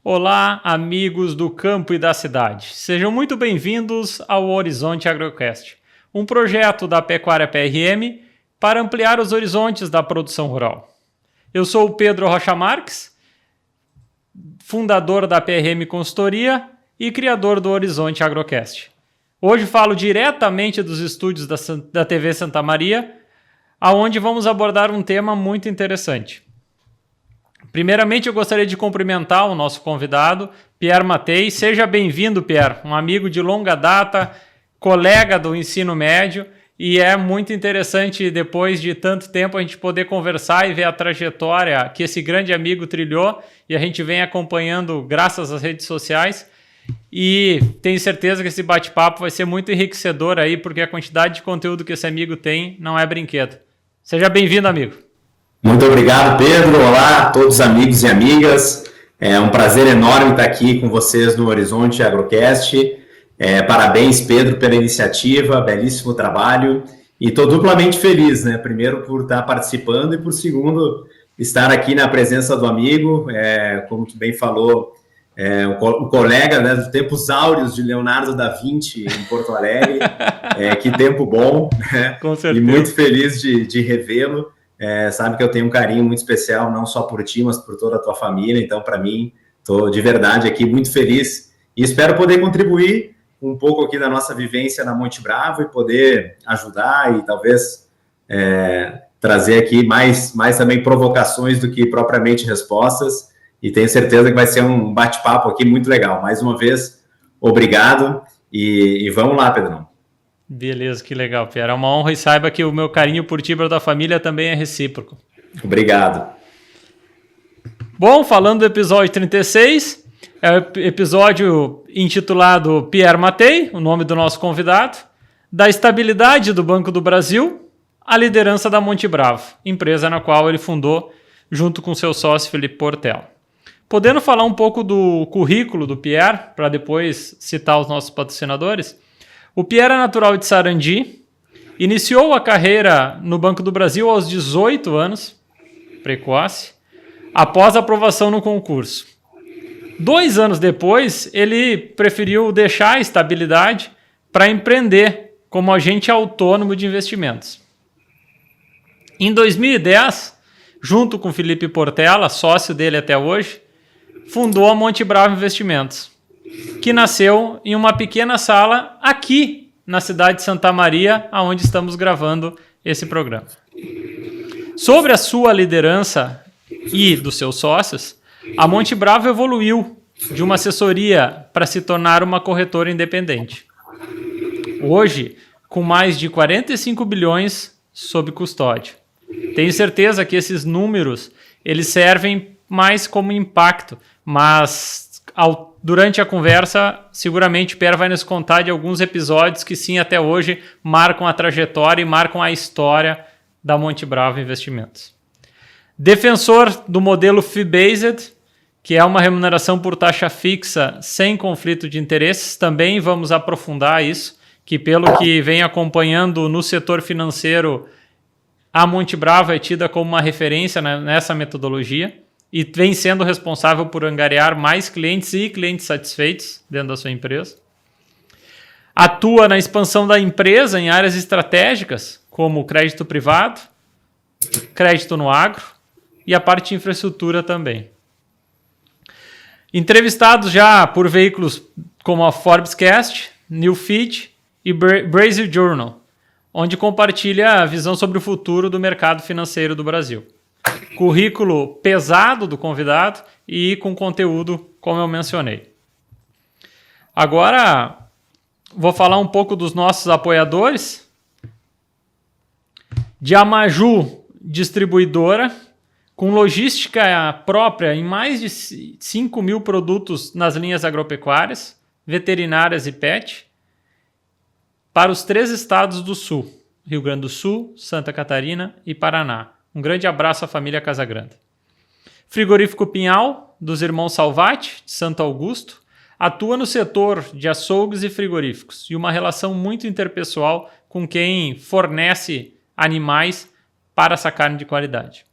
Olá, amigos do campo e da cidade. Sejam muito bem-vindos ao Horizonte Agrocast, um projeto da Pecuária PRM para ampliar os horizontes da produção rural. Eu sou o Pedro Rocha Marques, fundador da PRM Consultoria e criador do Horizonte Agrocast. Hoje falo diretamente dos estúdios da TV Santa Maria, aonde vamos abordar um tema muito interessante. Primeiramente, eu gostaria de cumprimentar o nosso convidado, Pierre Mattei. Seja bem-vindo, Pierre, um amigo de longa data, colega do ensino médio, e é muito interessante, depois de tanto tempo, a gente poder conversar e ver a trajetória que esse grande amigo trilhou, e a gente vem acompanhando graças às redes sociais, e tenho certeza que esse bate-papo vai ser muito enriquecedor aí, porque a quantidade de conteúdo que esse amigo tem não é brinquedo. Seja bem-vindo, amigo. Muito obrigado, Pedro. Olá a todos os amigos e amigas. É um prazer enorme estar aqui com vocês no Horizonte Agrocast. Parabéns, Pedro, pela iniciativa, belíssimo trabalho. E estou duplamente feliz, né? Primeiro, por estar participando e, por segundo, estar aqui na presença do amigo. Como tu bem falou, o colega, né, dos tempos áureos de Leonardo da Vinci em Porto Alegre. Que tempo bom, né? Com certeza. E muito feliz de revê-lo. Sabe que eu tenho um carinho muito especial, não só por ti, mas por toda a tua família. Então, para mim, estou de verdade aqui muito feliz e espero poder contribuir um pouco aqui da nossa vivência na Monte Bravo e poder ajudar e talvez trazer aqui mais também provocações do que propriamente respostas. E tenho certeza que vai ser um bate-papo aqui muito legal. Mais uma vez, obrigado e vamos lá, Pedrão. Beleza, que legal, Pierre. É uma honra e saiba que o meu carinho por ti e pela tua família também é recíproco. Obrigado. Bom, falando do episódio 36, é o episódio intitulado Pierre Mattei, o nome do nosso convidado, da estabilidade do Banco do Brasil à liderança da Monte Bravo, empresa na qual ele fundou junto com seu sócio Felipe Portela. Podendo falar um pouco do currículo do Pierre, para depois citar os nossos patrocinadores, o Pierre é natural de Sarandi, iniciou a carreira no Banco do Brasil aos 18 anos, precoce, após a aprovação no concurso. 2 anos depois, ele preferiu deixar a estabilidade para empreender como agente autônomo de investimentos. Em 2010, junto com Felipe Portela, sócio dele até hoje, fundou a Monte Bravo Investimentos, que nasceu em uma pequena sala aqui na cidade de Santa Maria, onde estamos gravando esse programa. Sobre a sua liderança e dos seus sócios, a Monte Bravo evoluiu de uma assessoria para se tornar uma corretora independente. Hoje, com mais de 45 bilhões sob custódia. Tenho certeza que esses números eles servem mais como impacto, mas durante a conversa, seguramente o Pierre vai nos contar de alguns episódios que sim, até hoje, marcam a trajetória e marcam a história da Monte Bravo Investimentos. Defensor do modelo fee-based, que é uma remuneração por taxa fixa sem conflito de interesses, também vamos aprofundar isso, que pelo que vem acompanhando no setor financeiro, a Monte Bravo é tida como uma referência nessa metodologia, e vem sendo responsável por angariar mais clientes e clientes satisfeitos dentro da sua empresa. Atua na expansão da empresa em áreas estratégicas, como crédito privado, crédito no agro e a parte de infraestrutura também. Entrevistados já por veículos como a Forbescast, Newsfeed e Brasil Journal, onde compartilha a visão sobre o futuro do mercado financeiro do Brasil. Currículo pesado do convidado e com conteúdo, como eu mencionei. Agora, vou falar um pouco dos nossos apoiadores. Diamaju Distribuidora, com logística própria em mais de 5 mil produtos nas linhas agropecuárias, veterinárias e pet, para os 3 estados do Sul, Rio Grande do Sul, Santa Catarina e Paraná. Um grande abraço à família Casagrande. Frigorífico Pinhal, dos irmãos Salvati, de Santo Augusto, atua no setor de açougues e frigoríficos e uma relação muito interpessoal com quem fornece animais para essa carne de qualidade.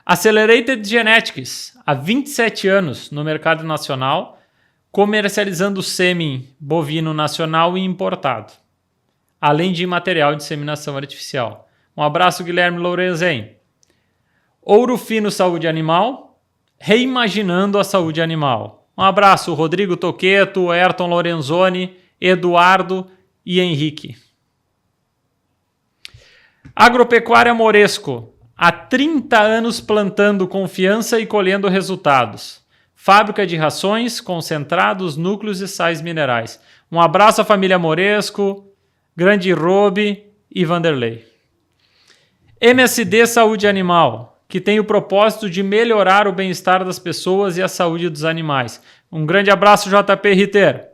Accelerated Genetics, há 27 anos no mercado nacional, comercializando sêmen bovino nacional e importado, além de material de inseminação artificial. Um abraço, Guilherme Lourenzen. Ouro Fino Saúde Animal, reimaginando a saúde animal. Um abraço, Rodrigo Toqueto, Ayrton Lorenzoni, Eduardo e Henrique. Agropecuária Moresco, há 30 anos plantando confiança e colhendo resultados. Fábrica de rações, concentrados, núcleos e sais minerais. Um abraço à família Moresco, Grande Robe e Vanderlei. MSD Saúde Animal, que tem o propósito de melhorar o bem-estar das pessoas e a saúde dos animais. Um grande abraço, JP Ritter.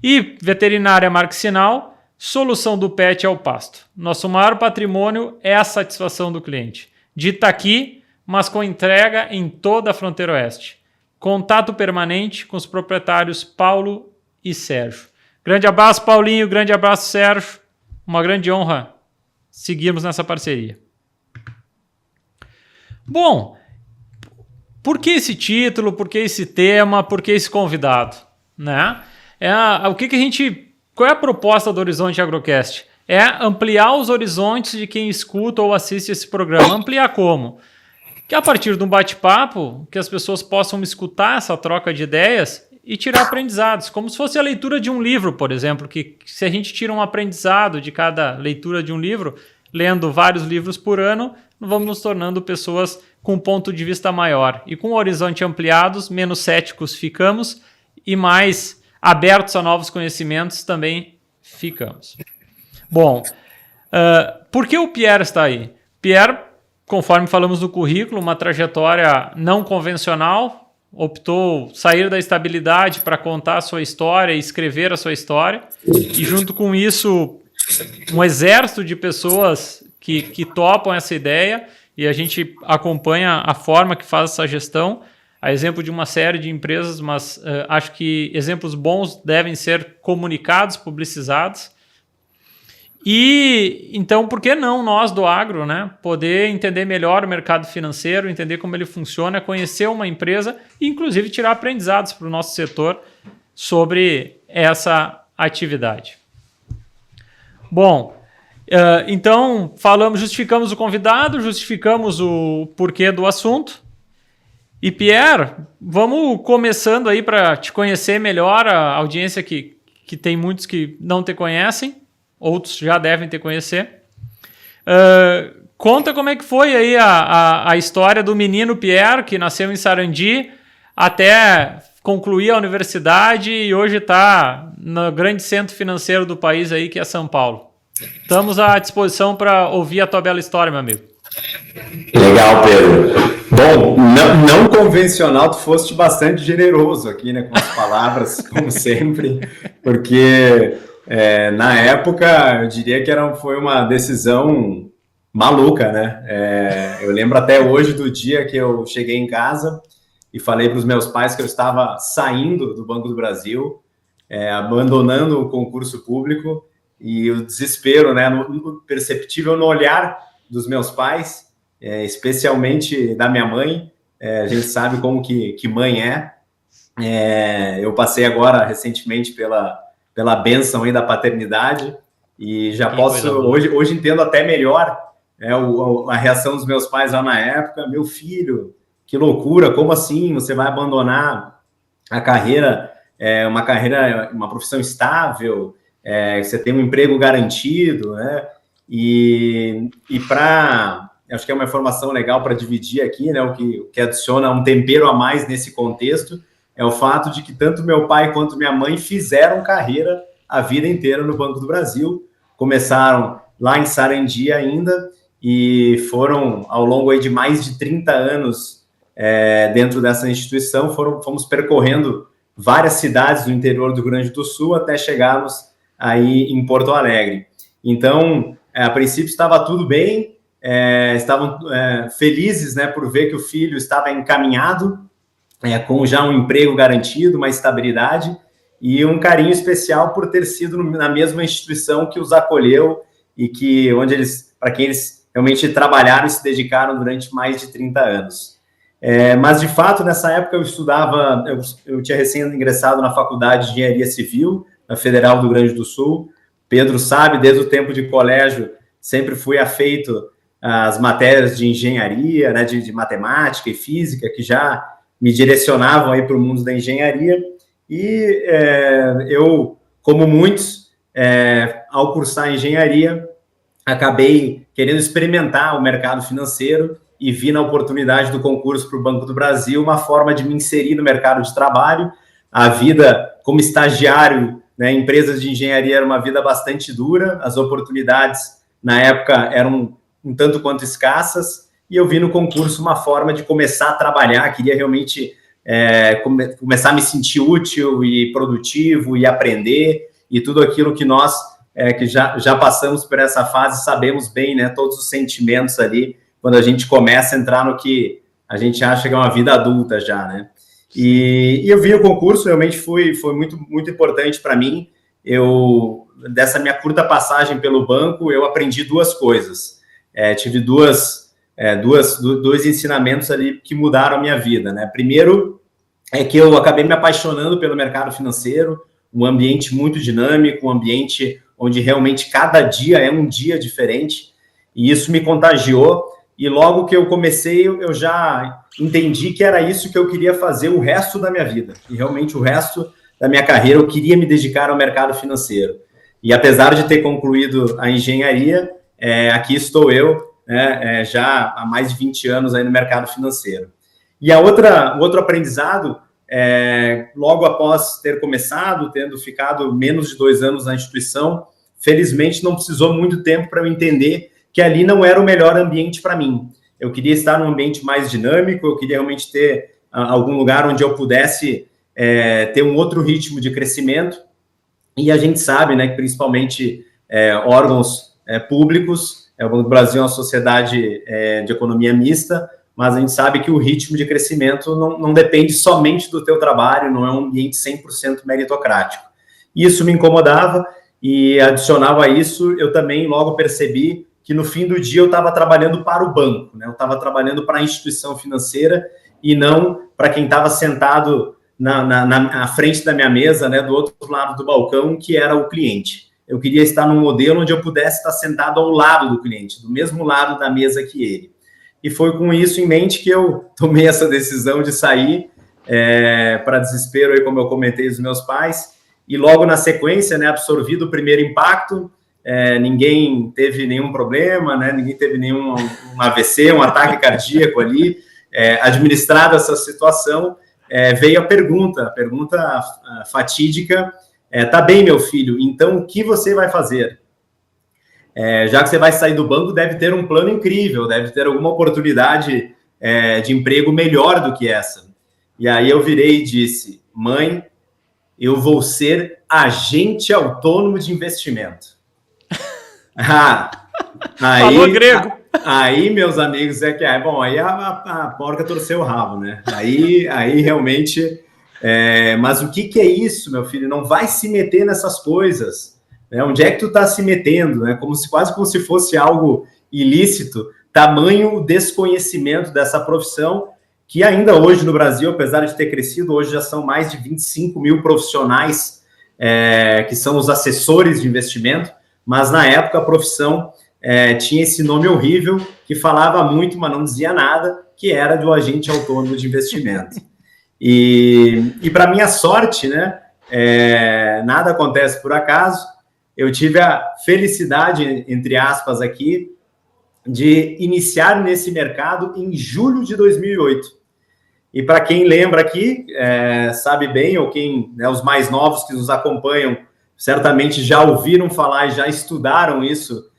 E Veterinária Marxinal, solução do pet ao pasto. Nosso maior patrimônio é a satisfação do cliente. De Itaqui, mas com entrega em toda a fronteira oeste. Contato permanente com os proprietários Paulo e Sérgio. Grande abraço, Paulinho. Grande abraço, Sérgio. Uma grande honra seguirmos nessa parceria. Bom, por que esse título? Por que esse tema? Por que esse convidado? Né? Qual é a proposta do Horizonte Agrocast? É ampliar os horizontes de quem escuta ou assiste esse programa. Ampliar como? Que a partir de um bate-papo, que as pessoas possam escutar essa troca de ideias e tirar aprendizados, como se fosse a leitura de um livro, por exemplo, que se a gente tira um aprendizado de cada leitura de um livro, lendo vários livros por ano, vamos nos tornando pessoas com um ponto de vista maior. E com o horizonte ampliados, menos céticos ficamos e mais abertos a novos conhecimentos também ficamos. Bom, por que o Pierre está aí? Pierre, conforme falamos no currículo, uma trajetória não convencional, optou sair da estabilidade para contar a sua história e escrever a sua história, e junto com isso, um exército de pessoas que topam essa ideia, e a gente acompanha a forma que faz essa gestão, a exemplo de uma série de empresas, mas acho que exemplos bons devem ser comunicados, publicizados. E então, por que não nós do agro, né, poder entender melhor o mercado financeiro, entender como ele funciona, conhecer uma empresa e, inclusive, tirar aprendizados para o nosso setor sobre essa atividade. Bom, então justificamos o convidado, justificamos o porquê do assunto. E Pierre, vamos começando aí para te conhecer melhor, a audiência que tem muitos que não te conhecem. Outros já devem te conhecer. Conta como é que foi aí a história do menino Pierre, que nasceu em Sarandi, até concluir a universidade e hoje está no grande centro financeiro do país, aí, que é São Paulo. Estamos à disposição para ouvir a tua bela história, meu amigo. Legal, Pedro. Bom, não convencional, tu foste bastante generoso aqui, né, com as palavras, como sempre, porque... na época, eu diria que foi uma decisão maluca, né? Eu lembro até hoje do dia que eu cheguei em casa e falei para os meus pais que eu estava saindo do Banco do Brasil, abandonando o concurso público, e o desespero, né, perceptível no olhar dos meus pais, especialmente da minha mãe. A gente sabe como que mãe é. Eu passei agora, recentemente, pela bênção aí da paternidade, e já posso, hoje entendo até melhor a reação dos meus pais lá na época. Meu filho, que loucura, como assim você vai abandonar a carreira, uma profissão estável, você tem um emprego garantido, né? E acho que é uma informação legal para dividir aqui, né? O que adiciona um tempero a mais nesse contexto é o fato de que tanto meu pai quanto minha mãe fizeram carreira a vida inteira no Banco do Brasil. Começaram lá em Sarandi ainda e foram, ao longo aí de mais de 30 anos dentro dessa instituição, fomos percorrendo várias cidades do interior do Rio Grande do Sul até chegarmos aí em Porto Alegre. Então, a princípio estava tudo bem, estavam felizes, né, por ver que o filho estava encaminhado, com já um emprego garantido, uma estabilidade, e um carinho especial por ter sido na mesma instituição que os acolheu e para quem eles realmente trabalharam e se dedicaram durante mais de 30 anos. Mas, de fato, nessa época eu estudava, eu tinha recém-ingressado na Faculdade de Engenharia Civil, na Federal do Rio Grande do Sul. Pedro sabe, desde o tempo de colégio, sempre fui afeito às matérias de engenharia, né, de matemática e física, que já me direcionavam aí para o mundo da engenharia. E eu, como muitos, ao cursar engenharia, acabei querendo experimentar o mercado financeiro e vi na oportunidade do concurso para o Banco do Brasil uma forma de me inserir no mercado de trabalho. A vida como estagiário, né, em empresas de engenharia era uma vida bastante dura, as oportunidades na época eram um tanto quanto escassas, e eu vi no concurso uma forma de começar a trabalhar, queria realmente começar a me sentir útil e produtivo e aprender, e tudo aquilo que nós que já passamos por essa fase, sabemos bem, né, todos os sentimentos ali, quando a gente começa a entrar no que a gente acha que é uma vida adulta já, né? E eu vi o concurso, realmente foi muito, muito importante para mim. Dessa minha curta passagem pelo banco, eu aprendi duas coisas. Tive dois ensinamentos ali que mudaram a minha vida, né? Primeiro, é que eu acabei me apaixonando pelo mercado financeiro, um ambiente muito dinâmico, um ambiente onde realmente cada dia é um dia diferente, e isso me contagiou, e logo que eu comecei, eu já entendi que era isso que eu queria fazer o resto da minha vida, e realmente o resto da minha carreira eu queria me dedicar ao mercado financeiro. E apesar de ter concluído a engenharia, aqui estou eu, né, já há mais de 20 anos aí no mercado financeiro. E o outro aprendizado, logo após ter começado, tendo ficado menos de 2 anos na instituição, felizmente não precisou muito tempo para eu entender que ali não era o melhor ambiente para mim. Eu queria estar num ambiente mais dinâmico, eu queria realmente ter algum lugar onde eu pudesse ter um outro ritmo de crescimento. E a gente sabe, né, que principalmente órgãos públicos, o Banco do Brasil é uma sociedade de economia mista, mas a gente sabe que o ritmo de crescimento não depende somente do teu trabalho, não é um ambiente 100% meritocrático. Isso me incomodava, e adicional a isso, eu também logo percebi que no fim do dia eu estava trabalhando para o banco, né? Eu estava trabalhando para a instituição financeira e não para quem estava sentado na frente da minha mesa, né, do outro lado do balcão, que era o cliente. Eu queria estar num modelo onde eu pudesse estar sentado ao lado do cliente, do mesmo lado da mesa que ele. E foi com isso em mente que eu tomei essa decisão de sair, para desespero, aí, como eu comentei, dos meus pais, e logo na sequência, né, absorvido o primeiro impacto, ninguém teve nenhum problema, né, ninguém teve nenhum AVC, um ataque cardíaco ali, administrada essa situação, veio a pergunta fatídica, tá bem, meu filho, então o que você vai fazer? Já que você vai sair do banco, deve ter um plano incrível, deve ter alguma oportunidade de emprego melhor do que essa. E aí eu virei e disse, mãe, eu vou ser agente autônomo de investimento. Falou grego. Aí, meus amigos, aí a porca torceu o rabo, né? Aí realmente... mas o que é isso, meu filho? Não vai se meter nessas coisas. Né? Onde é que tu tá se metendo? Né? Quase como se fosse algo ilícito. Tamanho desconhecimento dessa profissão, que ainda hoje no Brasil, apesar de ter crescido, hoje já são mais de 25 mil profissionais que são os assessores de investimento, mas na época a profissão tinha esse nome horrível, que falava muito, mas não dizia nada, que era do agente autônomo de investimento. E para minha sorte, né, nada acontece por acaso, eu tive a felicidade, entre aspas aqui, de iniciar nesse mercado em julho de 2008. E para quem lembra aqui, sabe bem, ou quem, né, os mais novos que nos acompanham, certamente já ouviram falar e já estudaram isso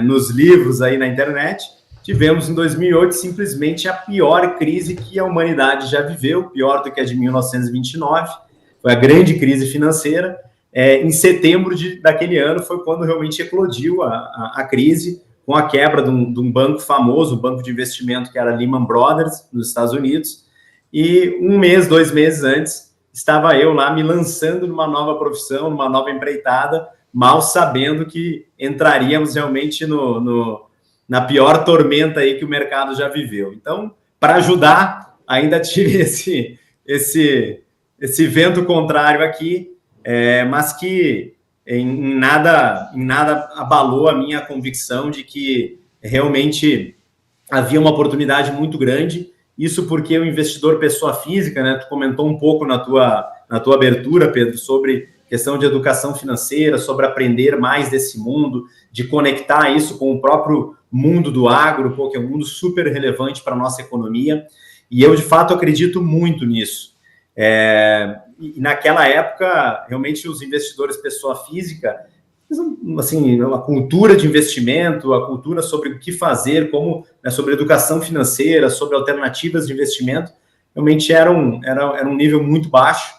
nos livros aí na internet. Tivemos em 2008 simplesmente a pior crise que a humanidade já viveu, pior do que a de 1929, foi a grande crise financeira. Em setembro daquele ano foi quando realmente eclodiu a crise, com a quebra de um banco famoso, um banco de investimento que era Lehman Brothers, nos Estados Unidos, e 1 mês, 2 meses antes, estava eu lá me lançando numa nova profissão, numa nova empreitada, mal sabendo que entraríamos realmente no na pior tormenta aí que o mercado já viveu. Então, para ajudar, ainda tive esse vento contrário aqui, mas que em nada abalou a minha convicção de que realmente havia uma oportunidade muito grande. Isso porque o investidor pessoa física, né? Tu comentou um pouco na tua abertura, Pedro, sobre questão de educação financeira, sobre aprender mais desse mundo, de conectar isso com o próprio mundo do agro, que é um mundo super relevante para a nossa economia. E eu, de fato, acredito muito nisso. E naquela época, realmente, os investidores pessoa física, assim, a cultura de investimento, a cultura sobre o que fazer, como, né, sobre educação financeira, sobre alternativas de investimento, realmente era um nível muito baixo.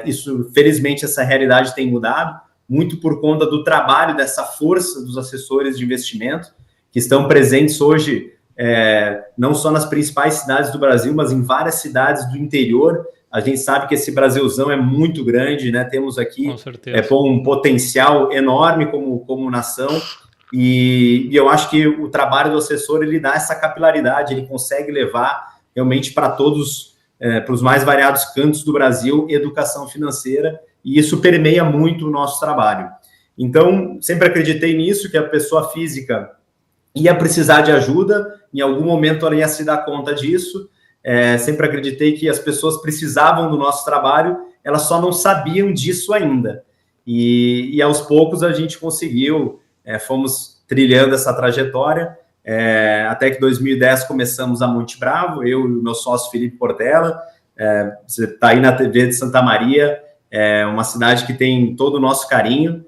Isso, felizmente, essa realidade tem mudado, muito por conta do trabalho, dessa força dos assessores de investimento, que estão presentes hoje, não só nas principais cidades do Brasil, mas em várias cidades do interior. A gente sabe que esse Brasilzão é muito grande, né? Temos aqui um potencial enorme como nação, e eu acho que o trabalho do assessor, ele dá essa capilaridade, ele consegue levar realmente para todos, para os mais variados cantos do Brasil, educação financeira, e isso permeia muito o nosso trabalho. Então, sempre acreditei nisso, que a pessoa física ia precisar de ajuda, em algum momento ela ia se dar conta disso. Sempre acreditei que as pessoas precisavam do nosso trabalho, elas só não sabiam disso ainda. E aos poucos a gente conseguiu, fomos trilhando essa trajetória, até que em 2010 começamos a Monte Bravo, eu e o meu sócio Felipe Portela. Você está aí na TV de Santa Maria, uma cidade que tem todo o nosso carinho.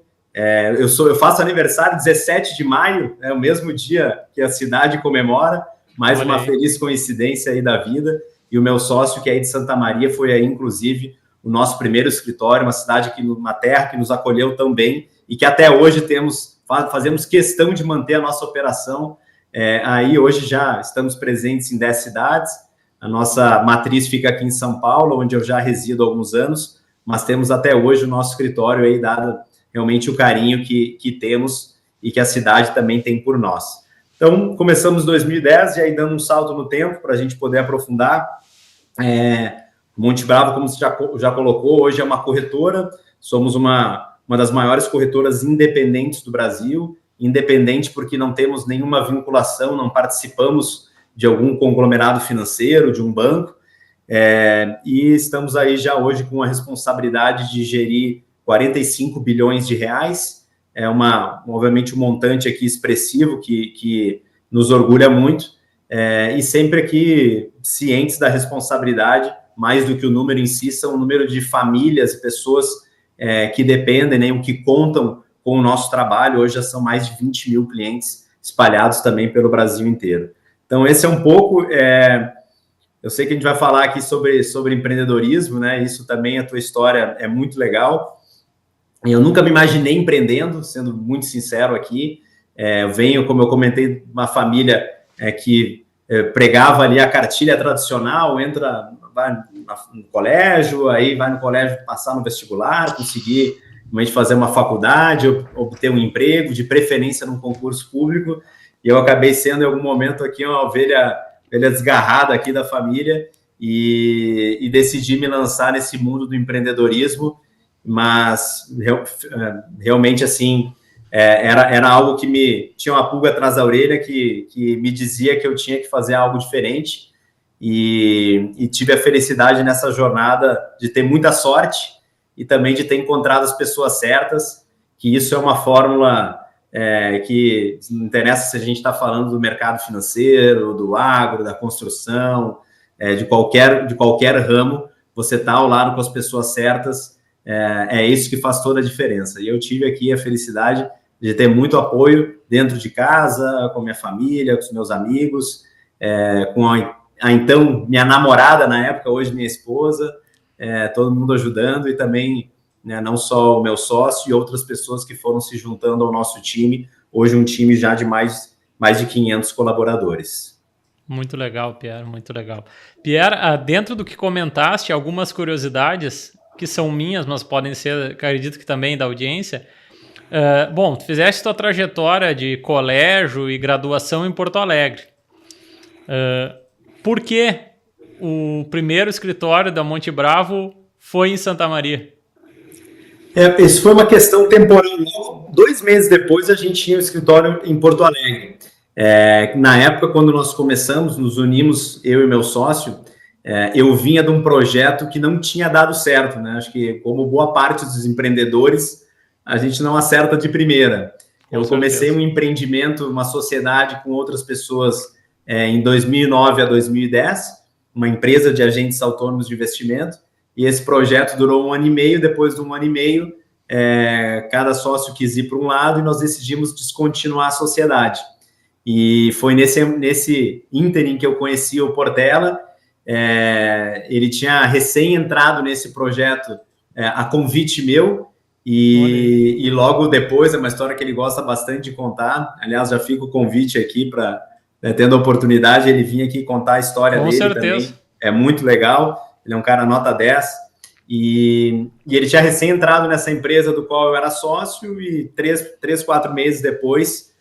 Eu faço aniversário 17 de maio, o mesmo dia que a cidade comemora. Mais uma feliz coincidência aí da vida. E o meu sócio, que é aí de Santa Maria, foi aí, inclusive, o nosso primeiro escritório, uma terra que nos acolheu tão bem e que até hoje fazemos questão de manter a nossa operação. Aí hoje já estamos presentes em 10 cidades. A nossa matriz fica aqui em São Paulo, onde eu já resido há alguns anos, mas temos até hoje o nosso escritório aí, dado realmente o carinho que temos e que a cidade também tem por nós. Então, começamos em 2010, e aí dando um salto no tempo para a gente poder aprofundar. Monte Bravo, como você já colocou, hoje é uma corretora, somos uma das maiores corretoras independentes do Brasil, independente porque não temos nenhuma vinculação, não participamos de algum conglomerado financeiro, de um banco, e estamos aí já hoje com a responsabilidade de gerir 45 bilhões de reais, obviamente um montante aqui expressivo que nos orgulha muito, e sempre aqui cientes da responsabilidade, mais do que o número em si, são o número de famílias e pessoas que dependem, né, que contam com o nosso trabalho. Hoje já são mais de 20 mil clientes espalhados também pelo Brasil inteiro. Então, esse é um pouco... eu sei que a gente vai falar aqui sobre empreendedorismo, né? Isso também, a tua história é muito legal. Eu nunca me imaginei empreendendo, sendo muito sincero aqui. Eu venho, como eu comentei, de uma família que pregava ali a cartilha tradicional, vai no colégio, aí vai no colégio passar no vestibular, conseguir realmente fazer uma faculdade, obter um emprego, de preferência num concurso público, e eu acabei sendo, em algum momento, aqui uma ovelha desgarrada aqui da família, e decidi me lançar nesse mundo do empreendedorismo, mas realmente, assim, era algo que tinha uma pulga atrás da orelha que me dizia que eu tinha que fazer algo diferente, e tive a felicidade nessa jornada de ter muita sorte e também de ter encontrado as pessoas certas, que isso é uma fórmula que não interessa se a gente está falando do mercado financeiro, do agro, da construção, de qualquer ramo. Você está ao lado com as pessoas certas, isso que faz toda a diferença. E eu tive aqui a felicidade de ter muito apoio dentro de casa, com minha família, com os meus amigos, com então minha namorada na época, hoje minha esposa, todo mundo ajudando, e também, né, não só o meu sócio e outras pessoas que foram se juntando ao nosso time, hoje um time já de mais de 500 colaboradores. Muito legal, Pierre, muito legal. Pierre, dentro do que comentaste, algumas curiosidades que são minhas, mas podem ser, acredito que também da audiência. Bom, tu fizeste tua trajetória de colégio e graduação em Porto Alegre. Por que o primeiro escritório da Monte Bravo foi em Santa Maria? Isso foi uma questão temporal. 2 meses depois, a gente tinha o escritório em Porto Alegre. Na época, quando nós começamos, nos unimos, eu e meu sócio, eu vinha de um projeto que não tinha dado certo, né? Acho que, como boa parte dos empreendedores, a gente não acerta de primeira. Eu comecei um empreendimento, uma sociedade com outras pessoas em 2009 a 2010, uma empresa de agentes autônomos de investimento, e esse projeto durou 1 ano e meio. Depois de 1 ano e meio, cada sócio quis ir para um lado e nós decidimos descontinuar a sociedade. E foi nesse ínterim que eu conheci o Portela. Ele tinha recém entrado nesse projeto a convite meu, e logo depois, é uma história que ele gosta bastante de contar. Aliás, já fica o convite aqui para, tendo a oportunidade, ele vir aqui contar a história dele. Com certeza. Também. É muito legal, ele é um cara nota 10, e ele tinha recém entrado nessa empresa do qual eu era sócio, e 4 meses depois,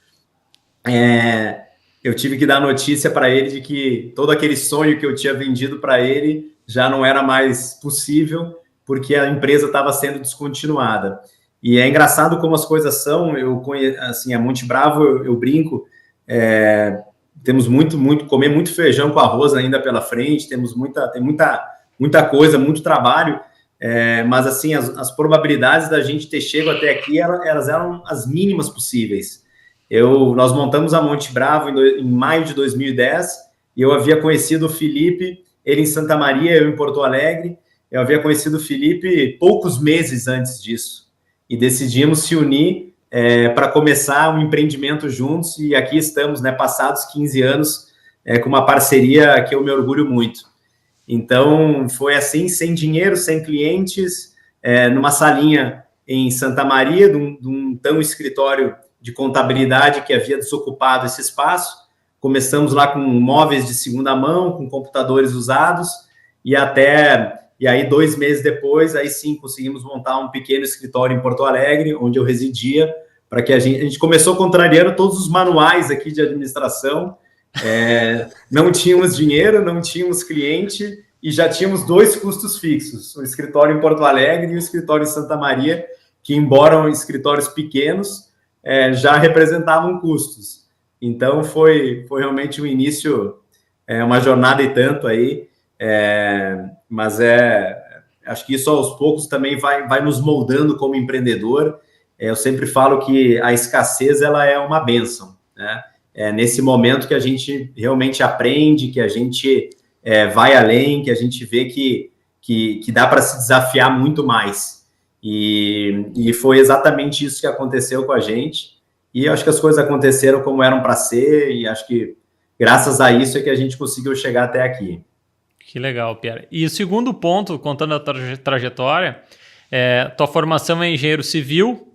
eu tive que dar notícia para ele de que todo aquele sonho que eu tinha vendido para ele já não era mais possível, porque a empresa estava sendo descontinuada. E é engraçado como as coisas são. Eu conheço, assim, a Monte Bravo, eu brinco, temos comer muito feijão com arroz ainda pela frente, tem muita coisa, muito trabalho, mas assim, as probabilidades da gente ter chegado até aqui, elas eram as mínimas possíveis. Nós montamos a Monte Bravo em maio de 2010, e eu havia conhecido o Felipe, ele em Santa Maria, eu em Porto Alegre. Eu havia conhecido o Felipe poucos meses antes disso, e decidimos se unir para começar um empreendimento juntos, e aqui estamos, né, passados 15 anos, com uma parceria que eu me orgulho muito. Então, foi assim, sem dinheiro, sem clientes, numa salinha em Santa Maria, de um tão escritório de contabilidade que havia desocupado esse espaço. Começamos lá com móveis de segunda mão, com computadores usados, e aí 2 meses depois, aí sim, conseguimos montar um pequeno escritório em Porto Alegre, onde eu residia, para que a gente começou contrariando todos os manuais aqui de administração. Não tínhamos dinheiro, não tínhamos cliente, e já tínhamos 2 custos fixos, o escritório em Porto Alegre e o escritório em Santa Maria, que, embora escritórios pequenos, já representavam custos. Então, foi realmente um início, uma jornada e tanto aí, mas acho que isso aos poucos também vai nos moldando como empreendedor. Eu sempre falo que a escassez, ela é uma bênção, né? Nesse momento que a gente realmente aprende, que a gente vai além, que a gente vê que dá para se desafiar muito mais. E foi exatamente isso que aconteceu com a gente, e eu acho que as coisas aconteceram como eram para ser, e acho que graças a isso é que a gente conseguiu chegar até aqui. Que legal, Pierre. E o segundo ponto, contando a trajetória, tua formação é engenheiro civil,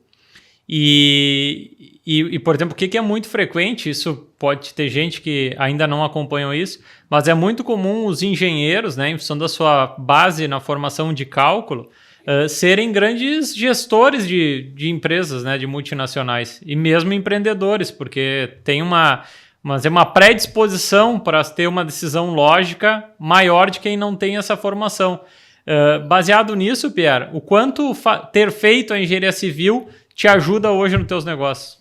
e por exemplo, o que é muito frequente, isso pode ter gente que ainda não acompanhou isso, mas é muito comum os engenheiros, né, em função da sua base na formação de cálculo, serem grandes gestores de empresas, né, de multinacionais, e mesmo empreendedores, porque tem uma predisposição para ter uma decisão lógica maior de quem não tem essa formação. Baseado nisso, Pierre, o quanto ter feito a engenharia civil te ajuda hoje nos teus negócios?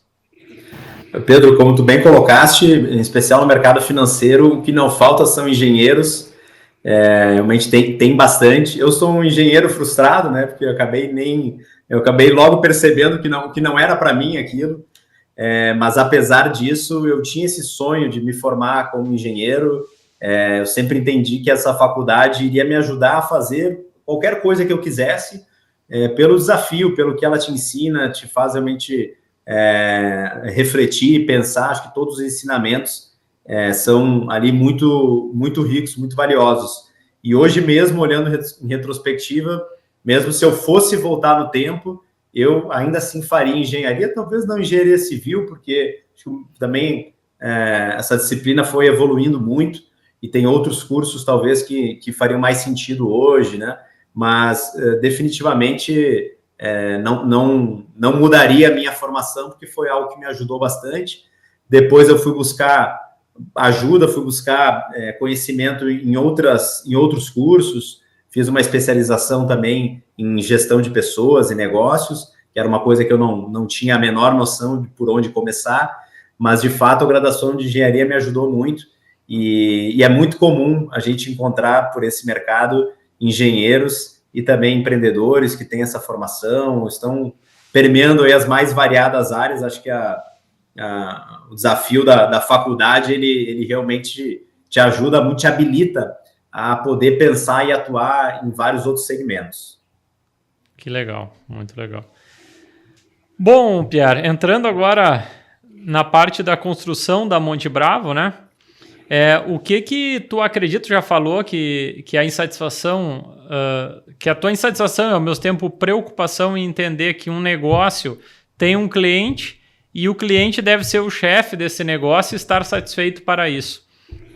Pedro, como tu bem colocaste, em especial no mercado financeiro, o que não falta são engenheiros. Realmente tem bastante. Eu sou um engenheiro frustrado, né? Porque eu acabei logo percebendo que não era para mim aquilo. Mas apesar disso, eu tinha esse sonho de me formar como engenheiro. Eu sempre entendi que essa faculdade iria me ajudar a fazer qualquer coisa que eu quisesse, pelo desafio, pelo que ela te ensina, te faz realmente refletir, pensar. Acho que todos os ensinamentos são ali muito, muito ricos, muito valiosos. E hoje mesmo, olhando em retrospectiva, mesmo se eu fosse voltar no tempo, eu ainda assim faria engenharia, talvez não engenharia civil, porque também essa disciplina foi evoluindo muito, e tem outros cursos talvez que fariam mais sentido hoje, né? Mas definitivamente não mudaria a minha formação, porque foi algo que me ajudou bastante. Depois eu fui buscar ajuda, fui buscar conhecimento em outros cursos, fiz uma especialização também em gestão de pessoas e negócios, que era uma coisa que eu não tinha a menor noção de por onde começar, mas de fato a graduação de engenharia me ajudou muito, e é muito comum a gente encontrar por esse mercado engenheiros e também empreendedores que têm essa formação, estão permeando aí as mais variadas áreas. Acho que o desafio da faculdade, ele realmente te ajuda muito, te habilita a poder pensar e atuar em vários outros segmentos. Que legal, muito legal. Bom, Pierre, entrando agora na parte da construção da Monte Bravo, né? O que tu acredita, já falou que a insatisfação, que a tua insatisfação é ao mesmo tempo preocupação em entender que um negócio tem um cliente e o cliente deve ser o chefe desse negócio e estar satisfeito para isso,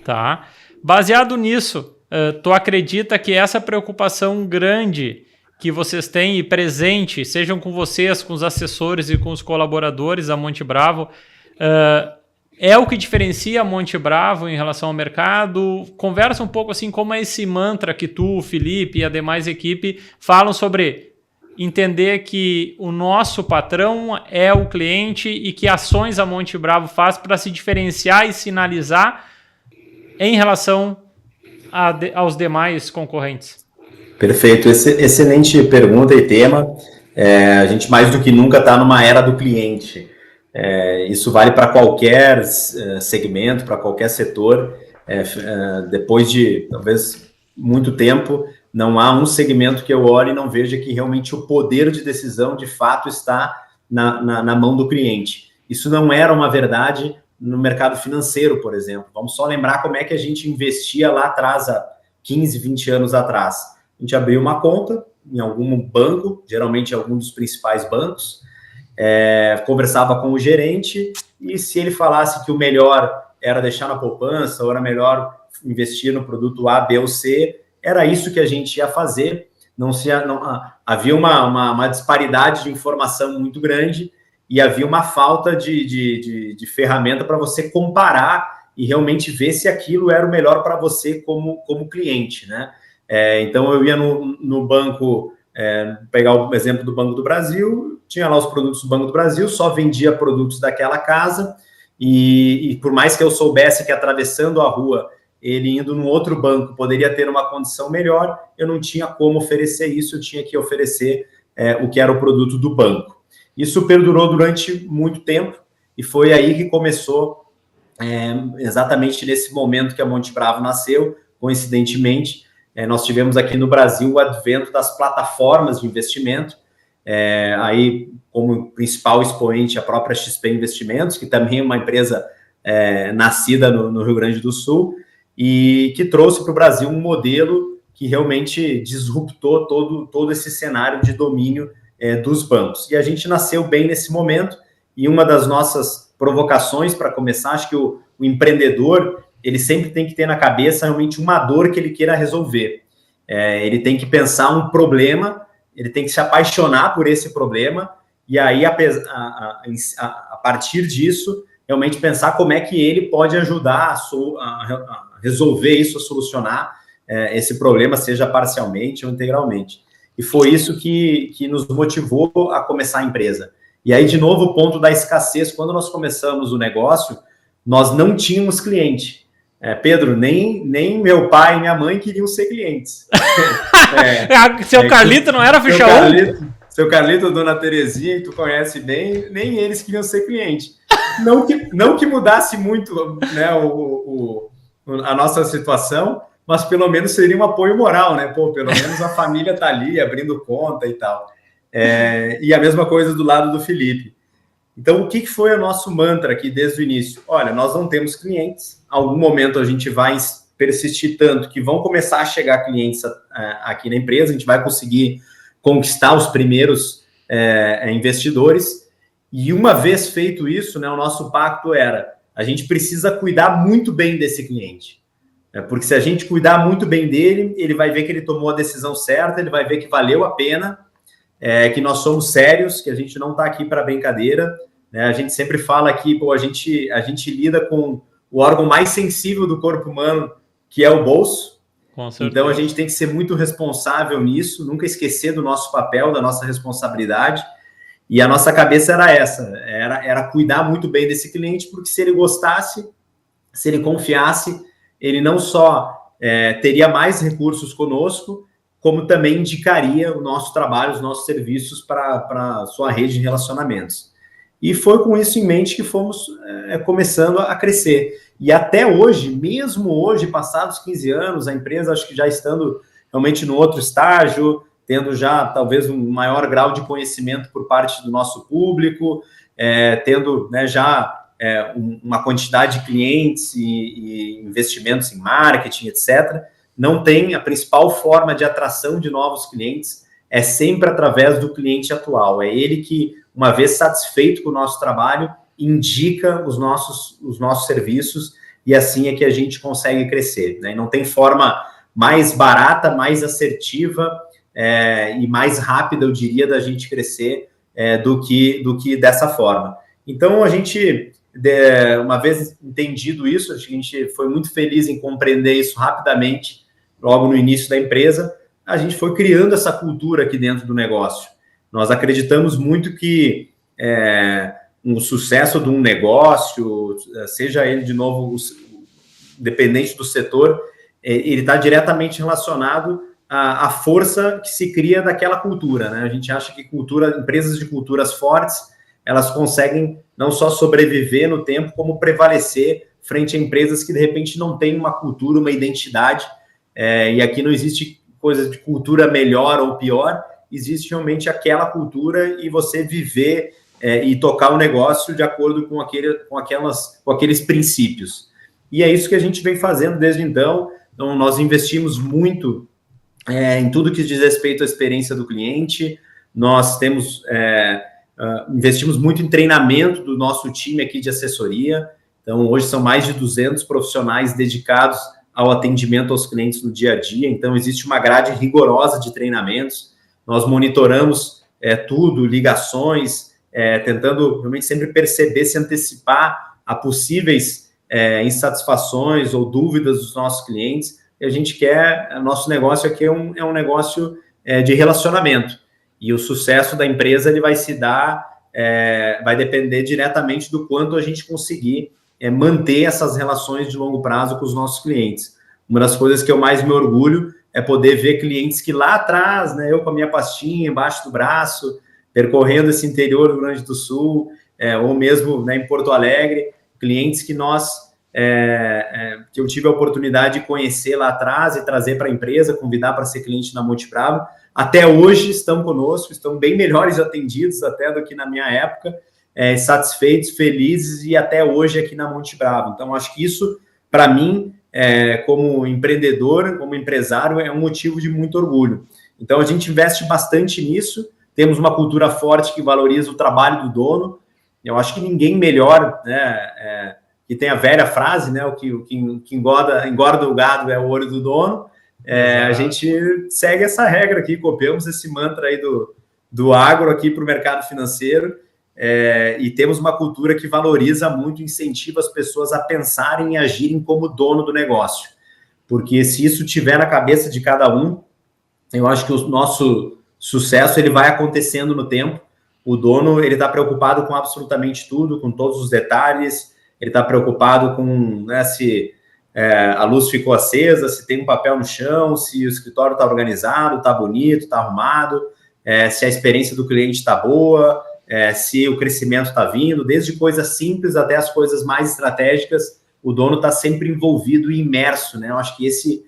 tá? Baseado nisso, tu acredita que essa preocupação grande que vocês têm e presente, sejam com vocês, com os assessores e com os colaboradores da Monte Bravo, é o que diferencia a Monte Bravo em relação ao mercado? Conversa um pouco assim como é esse mantra que tu, o Felipe e a demais equipe falam sobre entender que o nosso patrão é o cliente e que ações a Monte Bravo faz para se diferenciar e sinalizar em relação aos demais concorrentes. Perfeito, excelente pergunta e tema. A gente mais do que nunca está numa era do cliente. Isso vale para qualquer segmento, para qualquer setor. Depois de talvez muito tempo, não há um segmento que eu olhe e não veja que realmente o poder de decisão de fato está na mão do cliente. Isso não era uma verdade no mercado financeiro, por exemplo. Vamos só lembrar como é que a gente investia lá atrás, há 15, 20 anos atrás. A gente abriu uma conta em algum banco, geralmente algum dos principais bancos, conversava com o gerente, e se ele falasse que o melhor era deixar na poupança, ou era melhor investir no produto A, B ou C, era isso que a gente ia fazer. Havia uma disparidade de informação muito grande, e havia uma falta de ferramenta para você comparar e realmente ver se aquilo era o melhor para você como cliente, né? Então, eu ia no banco, pegar o exemplo do Banco do Brasil, tinha lá os produtos do Banco do Brasil, só vendia produtos daquela casa, e por mais que eu soubesse que atravessando a rua, ele indo num outro banco poderia ter uma condição melhor, eu não tinha como oferecer isso, eu tinha que oferecer o que era o produto do banco. Isso perdurou durante muito tempo, e foi aí que começou, exatamente nesse momento que a Monte Bravo nasceu, coincidentemente. Nós tivemos aqui no Brasil o advento das plataformas de investimento, aí como principal expoente a própria XP Investimentos, que também é uma empresa nascida no Rio Grande do Sul, e que trouxe para o Brasil um modelo que realmente disruptou todo esse cenário de domínio dos bancos. E a gente nasceu bem nesse momento, e uma das nossas provocações para começar, acho que o empreendedor, ele sempre tem que ter na cabeça realmente uma dor que ele queira resolver. Ele tem que pensar um problema, ele tem que se apaixonar por esse problema, e aí, a partir disso, realmente pensar como é que ele pode ajudar a resolver isso, a solucionar esse problema, seja parcialmente ou integralmente. E foi isso que nos motivou a começar a empresa. E aí, de novo, o ponto da escassez. Quando nós começamos o negócio, nós não tínhamos cliente. Pedro, nem meu pai e minha mãe queriam ser clientes. Seu Carlito não era ficha 1? Seu Carlito, Dona Terezinha, tu conhece bem, nem eles queriam ser cliente. Não que mudasse muito, né, a nossa situação, mas pelo menos seria um apoio moral, né? Pelo menos a família tá ali abrindo conta e tal. E a mesma coisa do lado do Felipe. Então, o que foi o nosso mantra aqui desde o início? Olha, nós não temos clientes, em algum momento a gente vai persistir tanto que vão começar a chegar clientes aqui na empresa, a gente vai conseguir conquistar os primeiros investidores, e uma vez feito isso, né, o nosso pacto era, a gente precisa cuidar muito bem desse cliente, porque se a gente cuidar muito bem dele, ele vai ver que ele tomou a decisão certa, ele vai ver que valeu a pena, que nós somos sérios, que a gente não está aqui para brincadeira, né? A gente sempre fala que a gente lida com o órgão mais sensível do corpo humano, que é o bolso. Então a gente tem que ser muito responsável nisso, nunca esquecer do nosso papel, da nossa responsabilidade. E a nossa cabeça era essa, era cuidar muito bem desse cliente, porque se ele gostasse, se ele confiasse, ele não só teria mais recursos conosco, como também indicaria o nosso trabalho, os nossos serviços para a sua rede de relacionamentos. E foi com isso em mente que fomos começando a crescer. E até hoje, mesmo hoje, passados 15 anos, a empresa, acho que já estando realmente no outro estágio, tendo já talvez um maior grau de conhecimento por parte do nosso público, tendo, né, já uma quantidade de clientes e investimentos em marketing, etc., não tem a principal forma de atração de novos clientes, é sempre através do cliente atual. É ele que, uma vez satisfeito com o nosso trabalho, indica os nossos serviços, e assim é que a gente consegue crescer, né? E não tem forma mais barata, mais assertiva e mais rápida, eu diria, da gente crescer do que dessa forma. Então, a gente, uma vez entendido isso, a gente foi muito feliz em compreender isso rapidamente, logo no início da empresa, a gente foi criando essa cultura aqui dentro do negócio. Nós acreditamos muito que um sucesso de um negócio, seja ele, de novo, dependente do setor, ele está diretamente relacionado à força que se cria daquela cultura, né? A gente acha que empresas de culturas fortes, elas conseguem não só sobreviver no tempo, como prevalecer frente a empresas que, de repente, não têm uma cultura, uma identidade, e aqui não existe coisa de cultura melhor ou pior, existe realmente aquela cultura e você viver e tocar o negócio de acordo com aqueles princípios. E é isso que a gente vem fazendo desde então. Então, nós investimos muito em tudo que diz respeito à experiência do cliente, nós investimos muito em treinamento do nosso time aqui de assessoria. Então, hoje são mais de 200 profissionais dedicados ao atendimento aos clientes no dia a dia. Então, existe uma grade rigorosa de treinamentos. Nós monitoramos tudo, ligações, tentando realmente sempre perceber, se antecipar a possíveis insatisfações ou dúvidas dos nossos clientes. E a gente nosso negócio aqui é um negócio de relacionamento. E o sucesso da empresa ele vai se dar, vai depender diretamente do quanto a gente conseguir manter essas relações de longo prazo com os nossos clientes. Uma das coisas que eu mais me orgulho é poder ver clientes que lá atrás, né, eu com a minha pastinha embaixo do braço, percorrendo esse interior do Rio Grande do Sul, ou mesmo, né, em Porto Alegre, clientes que que eu tive a oportunidade de conhecer lá atrás e trazer para a empresa, convidar para ser cliente na Monte Bravo, até hoje estão conosco, estão bem melhores atendidos até do que na minha época, satisfeitos, felizes e até hoje aqui na Monte Bravo. Então, acho que isso, para mim, como empreendedor, como empresário, é um motivo de muito orgulho. Então, a gente investe bastante nisso, temos uma cultura forte que valoriza o trabalho do dono. Eu acho que ninguém melhor, né, que tem a velha frase, né, o que engorda o gado é o olho do dono. A gente segue essa regra aqui, copiamos esse mantra aí do agro aqui para o mercado financeiro, e temos uma cultura que valoriza muito, incentiva as pessoas a pensarem e agirem como dono do negócio, porque se isso tiver na cabeça de cada um, eu acho que o nosso sucesso ele vai acontecendo no tempo. O dono ele está preocupado com absolutamente tudo, com todos os detalhes, ele está preocupado com, né, se a luz ficou acesa, se tem um papel no chão, se o escritório está organizado, está bonito, está arrumado, se a experiência do cliente está boa, se o crescimento está vindo, desde coisas simples até as coisas mais estratégicas, o dono está sempre envolvido e imerso, né? Eu acho que esse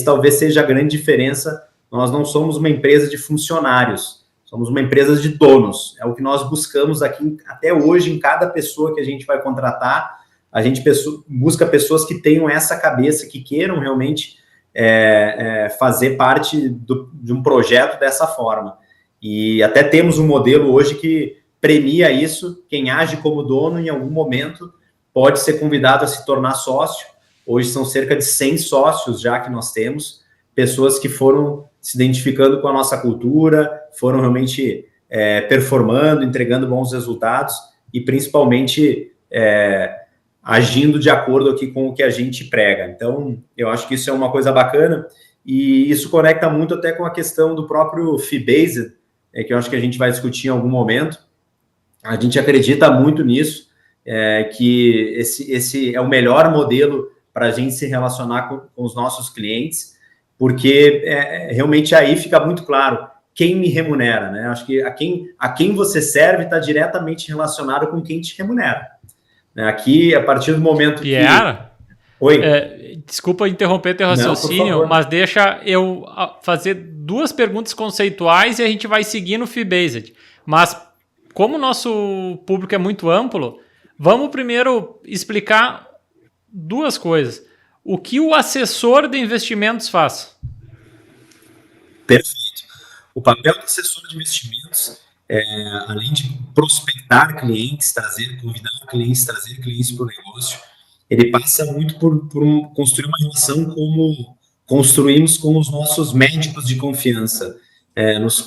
talvez seja a grande diferença. Nós não somos uma empresa de funcionários, somos uma empresa de donos. É o que nós buscamos aqui até hoje em cada pessoa que a gente vai contratar. A gente busca pessoas que tenham essa cabeça, que queiram realmente fazer parte de um projeto dessa forma. E até temos um modelo hoje que premia isso. Quem age como dono, em algum momento, pode ser convidado a se tornar sócio. Hoje são cerca de 100 sócios já que nós temos, pessoas que foram se identificando com a nossa cultura, foram realmente performando, entregando bons resultados e principalmente agindo de acordo aqui com o que a gente prega. Então, eu acho que isso é uma coisa bacana e isso conecta muito até com a questão do próprio fee-based, que eu acho que a gente vai discutir em algum momento. A gente acredita muito nisso, que esse é o melhor modelo para a gente se relacionar com os nossos clientes, porque realmente aí fica muito claro quem me remunera, né? Acho que a quem você serve está diretamente relacionado com quem te remunera. Aqui, a partir do momento Pierre, Oi? Desculpa interromper teu raciocínio, mas deixa eu fazer 2 perguntas conceituais e a gente vai seguir no fee-based. Mas como o nosso público é muito amplo, vamos primeiro explicar 2 coisas. O que o assessor de investimentos faz? Perfeito. O papel do assessor de investimentos, além de prospectar clientes, convidar clientes, trazer clientes para o negócio, ele passa muito por construir uma relação como construímos com os nossos médicos de confiança,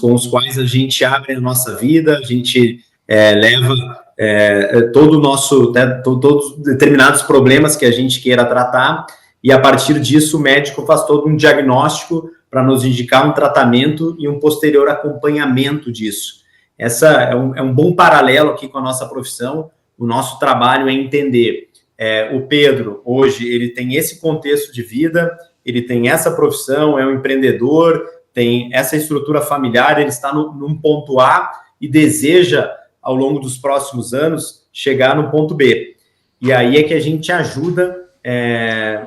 com os quais a gente abre a nossa vida, a gente leva todo o nosso, todos determinados problemas que a gente queira tratar, e a partir disso o médico faz todo um diagnóstico para nos indicar um tratamento e um posterior acompanhamento disso. Essa é um bom paralelo aqui com a nossa profissão. O nosso trabalho é entender o Pedro, hoje, ele tem esse contexto de vida, ele tem essa profissão, é um empreendedor, tem essa estrutura familiar, ele está num ponto A e deseja, ao longo dos próximos anos, chegar no ponto B. E aí é que a gente ajuda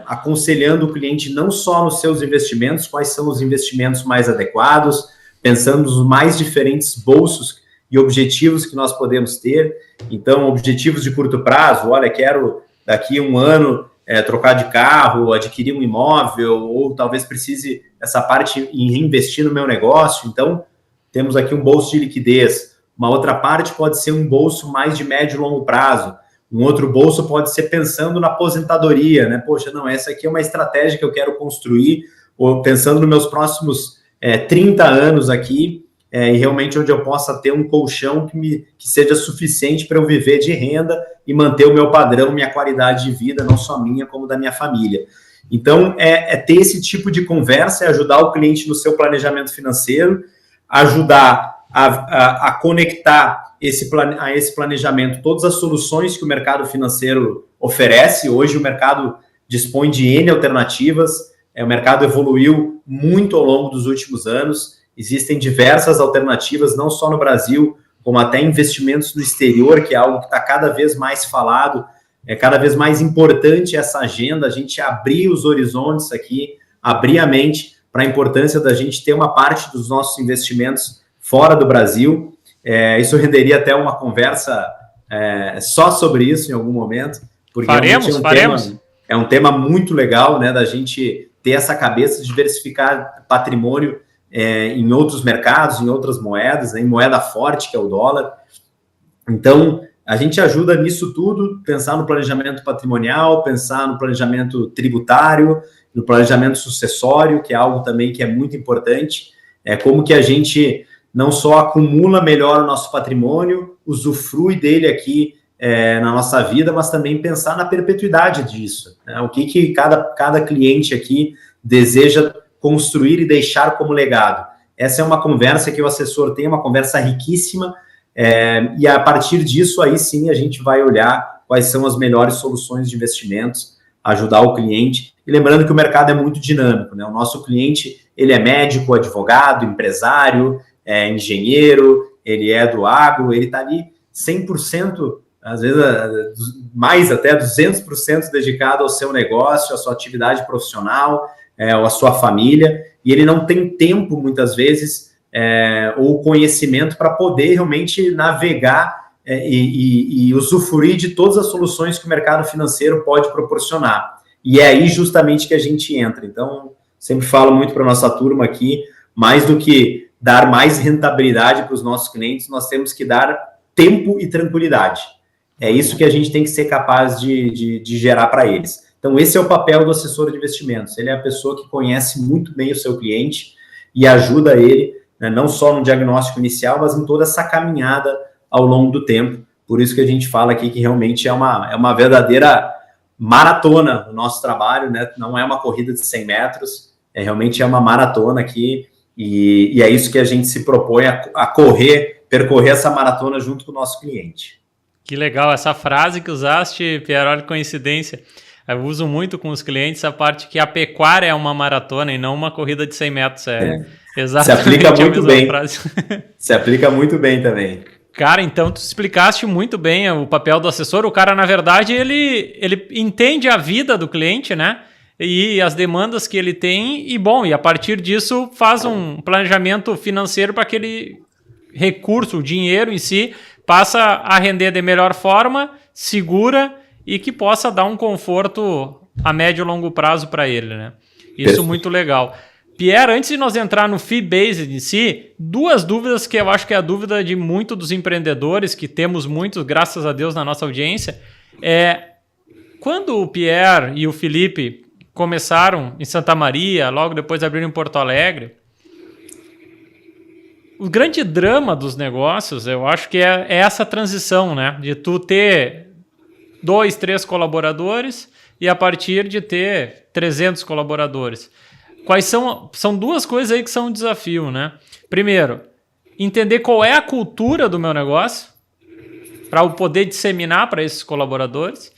aconselhando o cliente não só nos seus investimentos, quais são os investimentos mais adequados, pensando nos mais diferentes bolsos e objetivos que nós podemos ter. Então, objetivos de curto prazo, olha, quero daqui a um ano trocar de carro, adquirir um imóvel, ou talvez precise essa parte em reinvestir no meu negócio. Então, temos aqui um bolso de liquidez. Uma outra parte pode ser um bolso mais de médio e longo prazo. Um outro bolso pode ser pensando na aposentadoria, né? Poxa, não, essa aqui é uma estratégia que eu quero construir, ou pensando nos meus próximos 30 anos aqui, e realmente onde eu possa ter um colchão que seja suficiente para eu viver de renda e manter o meu padrão, minha qualidade de vida, não só minha, como da minha família. Então, ter esse tipo de conversa, ajudar o cliente no seu planejamento financeiro, ajudar a conectar a esse planejamento todas as soluções que o mercado financeiro oferece. Hoje o mercado dispõe de N alternativas, o mercado evoluiu muito ao longo dos últimos anos, existem diversas alternativas, não só no Brasil, como até investimentos no exterior, que é algo que está cada vez mais falado, é cada vez mais importante essa agenda, a gente abrir os horizontes aqui, abrir a mente para a importância da gente ter uma parte dos nossos investimentos fora do Brasil. Isso renderia até uma conversa só sobre isso em algum momento, porque faremos. É um tema muito legal, né, da gente ter essa cabeça de diversificar patrimônio em outros mercados, em outras moedas, em moeda forte, que é o dólar. Então, a gente ajuda nisso tudo, pensar no planejamento patrimonial, pensar no planejamento tributário, no planejamento sucessório, que é algo também que é muito importante, como que a gente não só acumula melhor o nosso patrimônio, usufrui dele aqui na nossa vida, mas também pensar na perpetuidade disso, né? O que cada cliente aqui deseja construir e deixar como legado. Essa é uma conversa que o assessor tem, uma conversa riquíssima, e a partir disso, aí sim, a gente vai olhar quais são as melhores soluções de investimentos, ajudar o cliente. E lembrando que o mercado é muito dinâmico, né? O nosso cliente, ele é médico, advogado, empresário, engenheiro, ele é do agro, ele está ali 100%, às vezes mais até 200% dedicado ao seu negócio, à sua atividade profissional, ou à sua família, e ele não tem tempo, muitas vezes, ou conhecimento para poder realmente navegar e usufruir de todas as soluções que o mercado financeiro pode proporcionar. E é aí justamente que a gente entra. Então, sempre falo muito para a nossa turma aqui, mais do que dar mais rentabilidade para os nossos clientes, nós temos que dar tempo e tranquilidade. É isso que a gente tem que ser capaz de gerar para eles. Então, esse é o papel do assessor de investimentos. Ele é a pessoa que conhece muito bem o seu cliente e ajuda ele, né, não só no diagnóstico inicial, mas em toda essa caminhada ao longo do tempo. Por isso que a gente fala aqui que realmente é uma verdadeira maratona o nosso trabalho, né? Não é uma corrida de 100 metros, realmente é uma maratona aqui, e é isso que a gente se propõe a percorrer essa maratona junto com o nosso cliente. Que legal, essa frase que usaste, Pierre, olha que coincidência. Eu uso muito com os clientes a parte que a pecuária é uma maratona e não uma corrida de 100 metros. Exatamente. Se aplica muito bem. Frase. Se aplica muito bem também. Cara, então tu explicaste muito bem o papel do assessor. O cara, na verdade, ele entende a vida do cliente, né? E as demandas que ele tem e a partir disso faz um planejamento financeiro para aquele recurso, o dinheiro em si, passa a render de melhor forma, segura e que possa dar um conforto a médio e longo prazo para ele, né? Isso muito legal. Pierre, antes de nós entrar no fee-based em si, 2 dúvidas que eu acho que é a dúvida de muitos dos empreendedores, que temos muitos, graças a Deus, na nossa audiência, quando o Pierre e o Felipe começaram em Santa Maria, logo depois abriram em Porto Alegre, o grande drama dos negócios, eu acho que é essa transição, né? De tu ter 2, 3 colaboradores e a partir de ter 300 colaboradores. Quais são 2 coisas aí que são um desafio, né? Primeiro, entender qual é a cultura do meu negócio para eu poder disseminar para esses colaboradores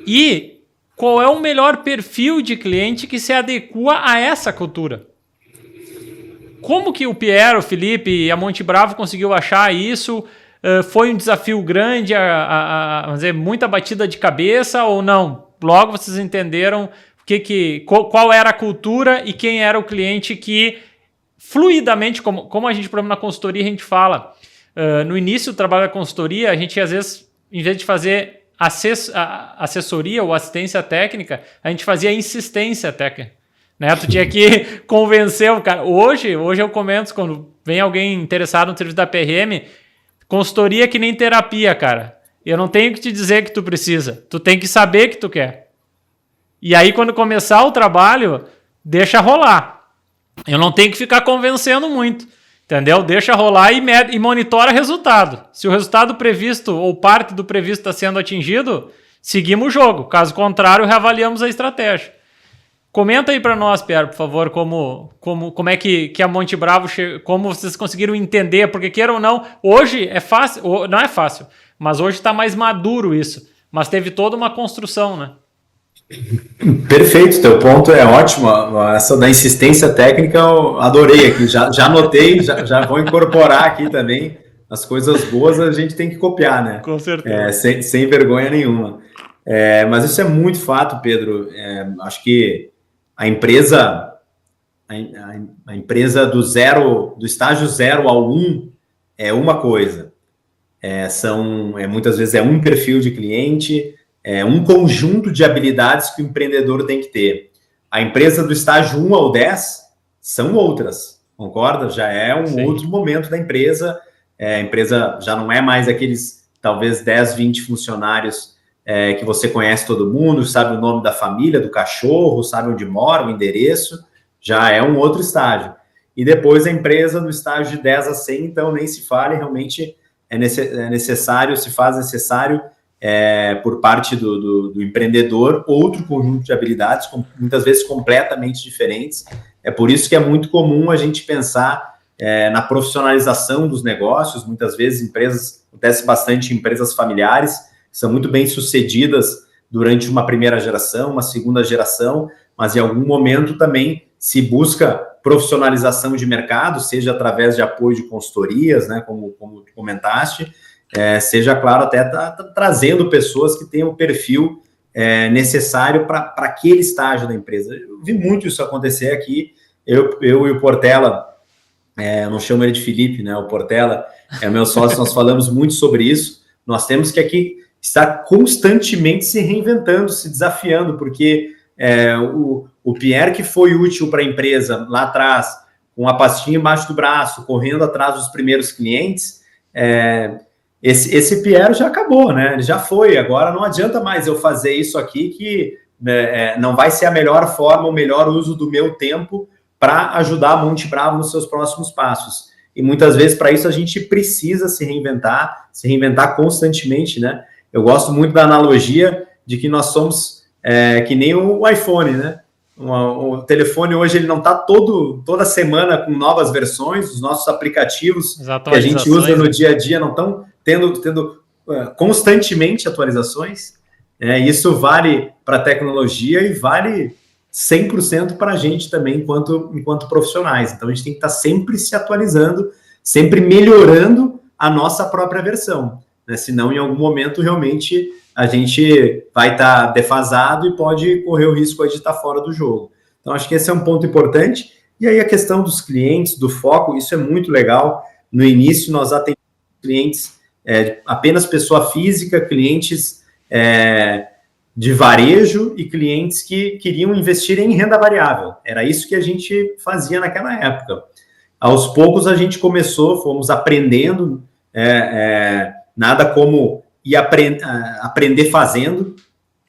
e qual é o melhor perfil de cliente que se adequa a essa cultura. Como que o Pierre, o Felipe e a Monte Bravo conseguiu achar isso? Foi um desafio grande, vamos dizer, muita batida de cabeça ou não? Logo vocês entenderam qual era a cultura e quem era o cliente que fluidamente, como a gente, por exemplo, na consultoria, a gente fala, no início do trabalho da consultoria, a gente às vezes, em vez de fazer assessoria ou assistência técnica, a gente fazia insistência técnica. Né? Tu tinha que convencer o cara. Hoje eu comento, quando vem alguém interessado no serviço da PRM, consultoria é que nem terapia, cara. Eu não tenho que te dizer que tu precisa. Tu tem que saber que tu quer. E aí, quando começar o trabalho, deixa rolar. Eu não tenho que ficar convencendo muito. Entendeu? Deixa rolar e monitora resultado. Se o resultado previsto ou parte do previsto está sendo atingido, seguimos o jogo. Caso contrário, reavaliamos a estratégia. Comenta aí para nós, Pierre, por favor, como é que a Monte Bravo, como vocês conseguiram entender, porque queira ou não, hoje é fácil, não é fácil, mas hoje está mais maduro isso, mas teve toda uma construção, né? Perfeito, teu ponto é ótimo, essa da insistência técnica eu adorei aqui, já anotei, já vou incorporar aqui também, as coisas boas a gente tem que copiar, né? Com certeza. Sem vergonha nenhuma. Mas isso é muito fato, Pedro, acho que a empresa do estágio 0 ao 1 é uma coisa, muitas vezes é um perfil de cliente, um conjunto de habilidades que o empreendedor tem que ter. A empresa do estágio 1 ao 10 são outras, concorda? Já é um outro momento da empresa, a empresa já não é mais aqueles, talvez, 10, 20 funcionários que você conhece todo mundo, sabe o nome da família, do cachorro, sabe onde mora, o endereço, já é um outro estágio. E depois a empresa no estágio de 10 a 100, então nem se fale, realmente se faz necessário por parte do empreendedor outro conjunto de habilidades, muitas vezes completamente diferentes. É por isso que é muito comum a gente pensar na profissionalização dos negócios, muitas vezes acontece bastante em empresas familiares, são muito bem sucedidas durante uma primeira geração, uma segunda geração, mas em algum momento também se busca profissionalização de mercado, seja através de apoio de consultorias, né, como comentaste, seja, claro, até trazendo pessoas que tenham o perfil necessário para aquele estágio da empresa. Eu vi muito isso acontecer aqui, eu e o Portela, eu não chamo ele de Felipe, né, o Portela é meu sócio, nós falamos muito sobre isso, nós temos que aqui está constantemente se reinventando, se desafiando, porque o Pierre que foi útil para a empresa lá atrás, com a pastinha embaixo do braço, correndo atrás dos primeiros clientes, esse Pierre já acabou, né? Ele já foi, agora não adianta mais eu fazer isso aqui, que não vai ser a melhor forma, o melhor uso do meu tempo para ajudar a Monte Bravo nos seus próximos passos. E muitas vezes, para isso, a gente precisa se reinventar constantemente, né? Eu gosto muito da analogia de que nós somos que nem o iPhone, né? O telefone hoje ele não está toda semana com novas versões, os nossos aplicativos que a gente usa no dia a dia não estão tendo constantemente atualizações. Isso vale para a tecnologia e vale 100% para a gente também enquanto profissionais. Então a gente tem que estar sempre se atualizando, sempre melhorando a nossa própria versão, né? Senão em algum momento realmente a gente vai estar defasado e pode correr o risco de estar fora do jogo. Então, acho que esse é um ponto importante. E aí, a questão dos clientes, do foco, isso é muito legal. No início, nós atendemos clientes apenas pessoa física, clientes de varejo e clientes que queriam investir em renda variável. Era isso que a gente fazia naquela época. Aos poucos, a gente fomos aprendendo, nada como e aprender fazendo.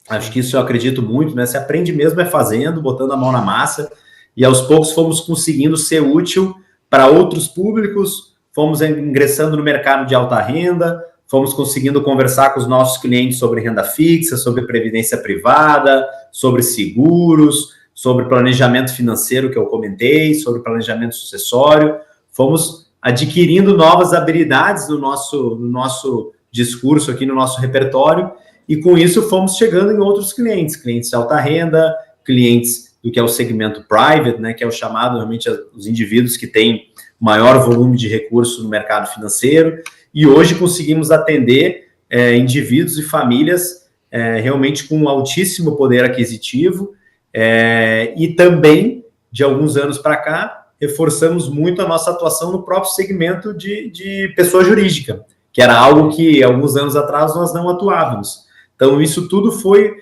Acho que isso eu acredito muito, né? Se aprende mesmo fazendo, botando a mão na massa, e aos poucos fomos conseguindo ser útil para outros públicos, fomos ingressando no mercado de alta renda, fomos conseguindo conversar com os nossos clientes sobre renda fixa, sobre previdência privada, sobre seguros, sobre planejamento financeiro que eu comentei, sobre planejamento sucessório. Fomos adquirindo novas habilidades no nosso discurso aqui no nosso repertório, e com isso fomos chegando em outros clientes de alta renda, clientes do que é o segmento private, né, que é o chamado realmente os indivíduos que têm maior volume de recursos no mercado financeiro, e hoje conseguimos atender indivíduos e famílias realmente com um altíssimo poder aquisitivo, e também, de alguns anos para cá, reforçamos muito a nossa atuação no próprio segmento de pessoa jurídica, que era algo que, alguns anos atrás, nós não atuávamos. Então, isso tudo foi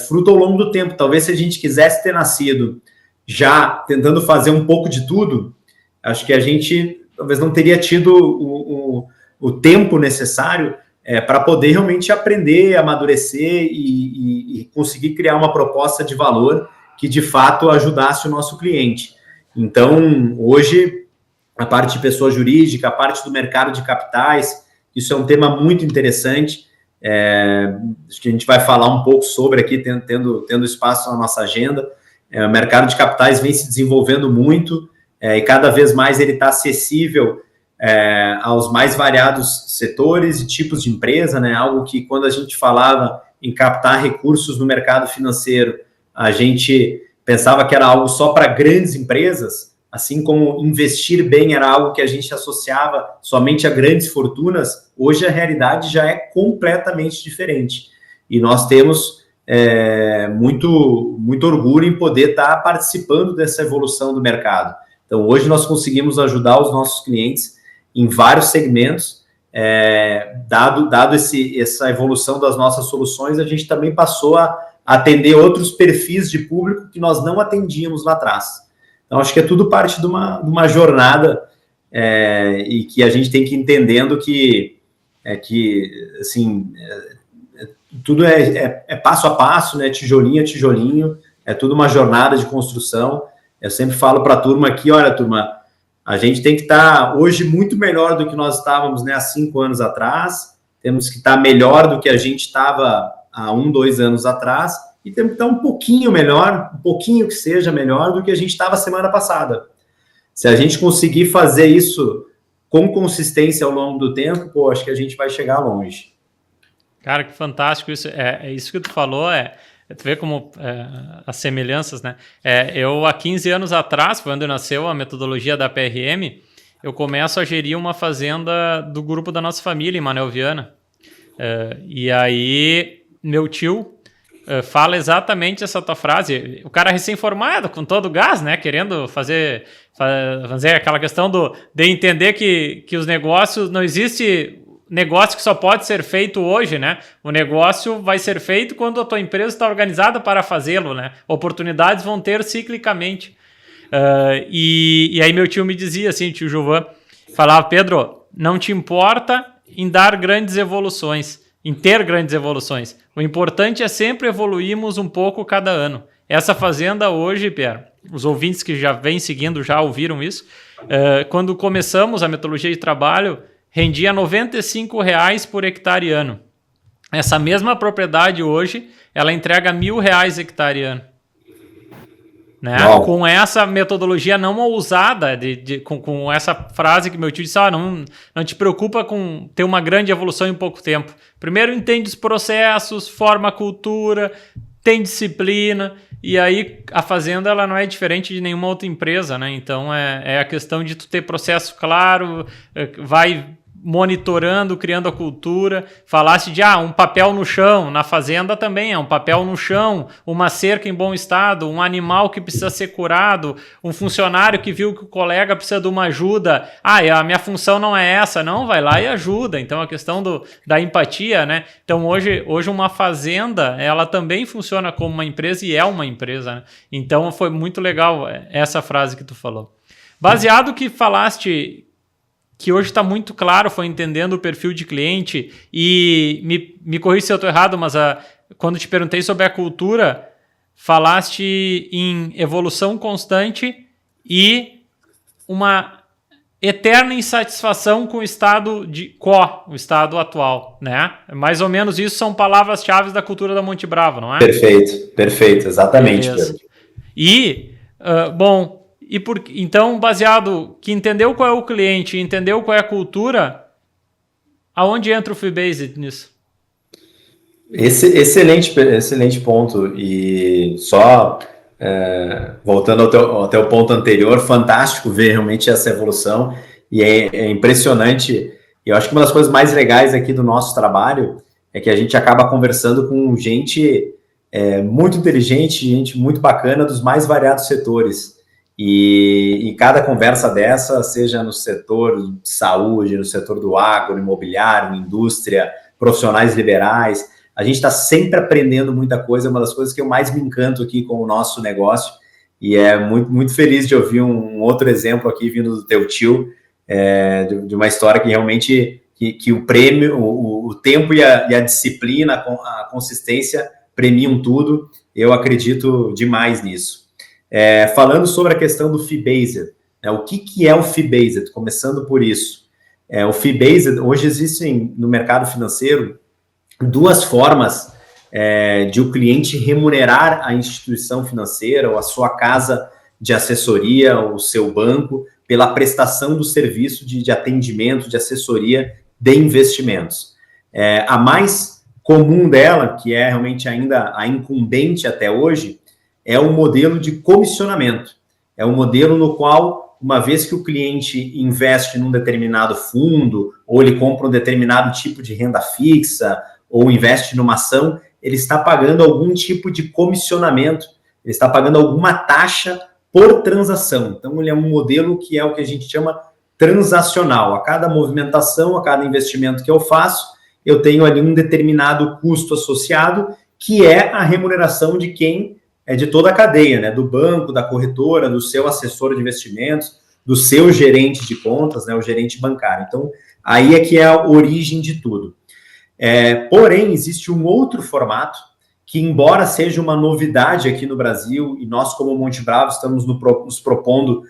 fruto ao longo do tempo. Talvez se a gente quisesse ter nascido já tentando fazer um pouco de tudo, acho que a gente talvez não teria tido o tempo necessário para poder realmente aprender, amadurecer e conseguir criar uma proposta de valor que, de fato, ajudasse o nosso cliente. Então, hoje, a parte de pessoa jurídica, a parte do mercado de capitais, isso é um tema muito interessante. Acho que a gente vai falar um pouco sobre aqui, tendo espaço na nossa agenda. O mercado de capitais vem se desenvolvendo muito e cada vez mais ele está acessível aos mais variados setores e tipos de empresa, né? Algo que, quando a gente falava em captar recursos no mercado financeiro, a gente pensava que era algo só para grandes empresas, assim como investir bem era algo que a gente associava somente a grandes fortunas. Hoje a realidade já é completamente diferente. E nós temos muito, muito orgulho em poder estar participando dessa evolução do mercado. Então, hoje nós conseguimos ajudar os nossos clientes em vários segmentos. Dado essa evolução das nossas soluções, a gente também passou a atender outros perfis de público que nós não atendíamos lá atrás. Então, acho que é tudo parte de uma jornada e que a gente tem que ir entendendo que assim, tudo é passo a passo, né? Tijolinho a tijolinho, é tudo uma jornada de construção. Eu sempre falo para a turma aqui, olha, turma, a gente tem que estar hoje muito melhor do que nós estávamos, né, há 5 anos atrás, temos que estar melhor do que a gente estava há 1, 2 anos atrás, e temos que estar um pouquinho melhor, um pouquinho que seja melhor do que a gente estava semana passada. Se a gente conseguir fazer isso com consistência ao longo do tempo, acho que a gente vai chegar longe. Cara, que fantástico isso. É isso que tu falou, tu vê como as semelhanças, né? Eu, há 15 anos atrás, quando nasceu a metodologia da PRM, eu começo a gerir uma fazenda do grupo da nossa família, em Manuel Viana. E aí, meu tio fala exatamente essa tua frase. O cara recém-formado, com todo o gás, né? Querendo fazer aquela questão de entender que os negócios, não existe negócio que só pode ser feito hoje, né? O negócio vai ser feito quando a tua empresa está organizada para fazê-lo, né? Oportunidades vão ter ciclicamente. E aí meu tio me dizia assim, tio Gilvan, falava, Pedro, não te importa em dar grandes evoluções, em ter grandes evoluções. O importante é sempre evoluirmos um pouco cada ano. Essa fazenda hoje, Pierre, os ouvintes que já vêm seguindo já ouviram isso. Quando começamos a metodologia de trabalho, rendia R$ 95,00 por hectare ano. Essa mesma propriedade hoje, ela entrega R$ 1.000 hectare ano. Né? Com essa metodologia não ousada, com essa frase que meu tio disse, não te preocupa com ter uma grande evolução em pouco tempo. Primeiro entende os processos, forma a cultura, tem disciplina, e aí a fazenda ela não é diferente de nenhuma outra empresa, né? Então é a questão de tu ter processo claro, vai monitorando, criando a cultura. Falasse de um papel no chão, na fazenda também é um papel no chão, uma cerca em bom estado, um animal que precisa ser curado, um funcionário que viu que o colega precisa de uma ajuda, a minha função não é essa, não, vai lá e ajuda. Então a questão da empatia, né? Então hoje uma fazenda, ela também funciona como uma empresa e é uma empresa, né? Então foi muito legal essa frase que tu falou. Baseado que falaste que hoje está muito claro, foi entendendo o perfil de cliente, e me corrija se eu estou errado, mas quando te perguntei sobre a cultura, falaste em evolução constante e uma eterna insatisfação com o estado o estado atual, né? Mais ou menos isso são palavras-chave da cultura da Monte Bravo, não é? Perfeito, exatamente. E, então, baseado que entendeu qual é o cliente, entendeu qual é a cultura, aonde entra o Fee-Based nisso? Excelente ponto. E só voltando até o ponto anterior, fantástico ver realmente essa evolução, e é impressionante. E eu acho que uma das coisas mais legais aqui do nosso trabalho é que a gente acaba conversando com gente muito inteligente, gente muito bacana dos mais variados setores. E cada conversa dessa, seja no setor de saúde, no setor do agro, imobiliário, indústria, profissionais liberais, a gente está sempre aprendendo muita coisa. É uma das coisas que eu mais me encanto aqui com o nosso negócio, e é muito, muito feliz de ouvir um outro exemplo aqui vindo do teu tio, de uma história que realmente que o prêmio, o tempo e a disciplina, a consistência premiam tudo. Eu acredito demais nisso. Falando sobre a questão do Fee-Based, o que é o Fee-Based? Começando por isso. O Fee-Based, hoje existem no mercado financeiro duas formas de o cliente remunerar a instituição financeira ou a sua casa de assessoria, ou o seu banco, pela prestação do serviço de atendimento, de assessoria de investimentos. A mais comum dela, que é realmente ainda a incumbente até hoje, é o modelo de comissionamento. É um modelo no qual, uma vez que o cliente investe num determinado fundo, ou ele compra um determinado tipo de renda fixa, ou investe numa ação, ele está pagando algum tipo de comissionamento, ele está pagando alguma taxa por transação. Então, ele é um modelo que é o que a gente chama transacional. A cada movimentação, a cada investimento que eu faço, eu tenho ali um determinado custo associado, que é a remuneração de quem de toda a cadeia, né? Do banco, da corretora, do seu assessor de investimentos, do seu gerente de contas, né? O gerente bancário. Então, aí é que é a origem de tudo. Porém, existe um outro formato que, embora seja uma novidade aqui no Brasil, e nós, como Monte Bravo, estamos nos propondo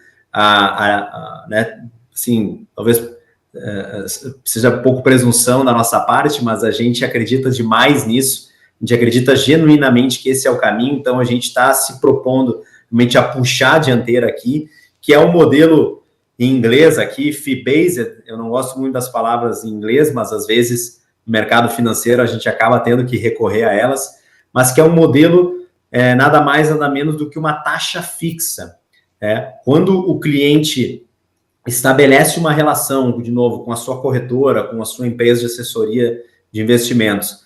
né, assim, talvez seja pouco presunção da nossa parte, mas a gente acredita demais nisso. A gente acredita genuinamente que esse é o caminho, então a gente está se propondo realmente a puxar a dianteira aqui, que é um modelo em inglês aqui, Fee-Based. Eu não gosto muito das palavras em inglês, mas às vezes no mercado financeiro a gente acaba tendo que recorrer a elas, mas que é um modelo nada mais, nada menos do que uma taxa fixa. Quando o cliente estabelece uma relação, de novo, com a sua corretora, com a sua empresa de assessoria de investimentos,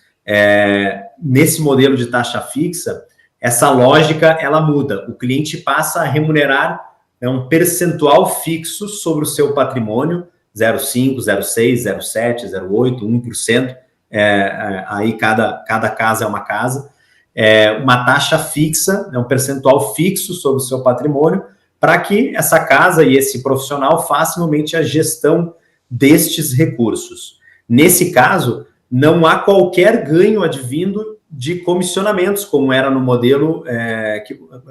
nesse modelo de taxa fixa, essa lógica ela muda. O cliente passa a remunerar um percentual fixo sobre o seu patrimônio, 0,5%, 0,6%, 0,7%, 0,8%, 1%. Aí cada casa é uma casa. Uma taxa fixa, um percentual fixo sobre o seu patrimônio, para que essa casa e esse profissional façam realmente a gestão destes recursos. Nesse caso, não há qualquer ganho advindo de comissionamentos, como era no modelo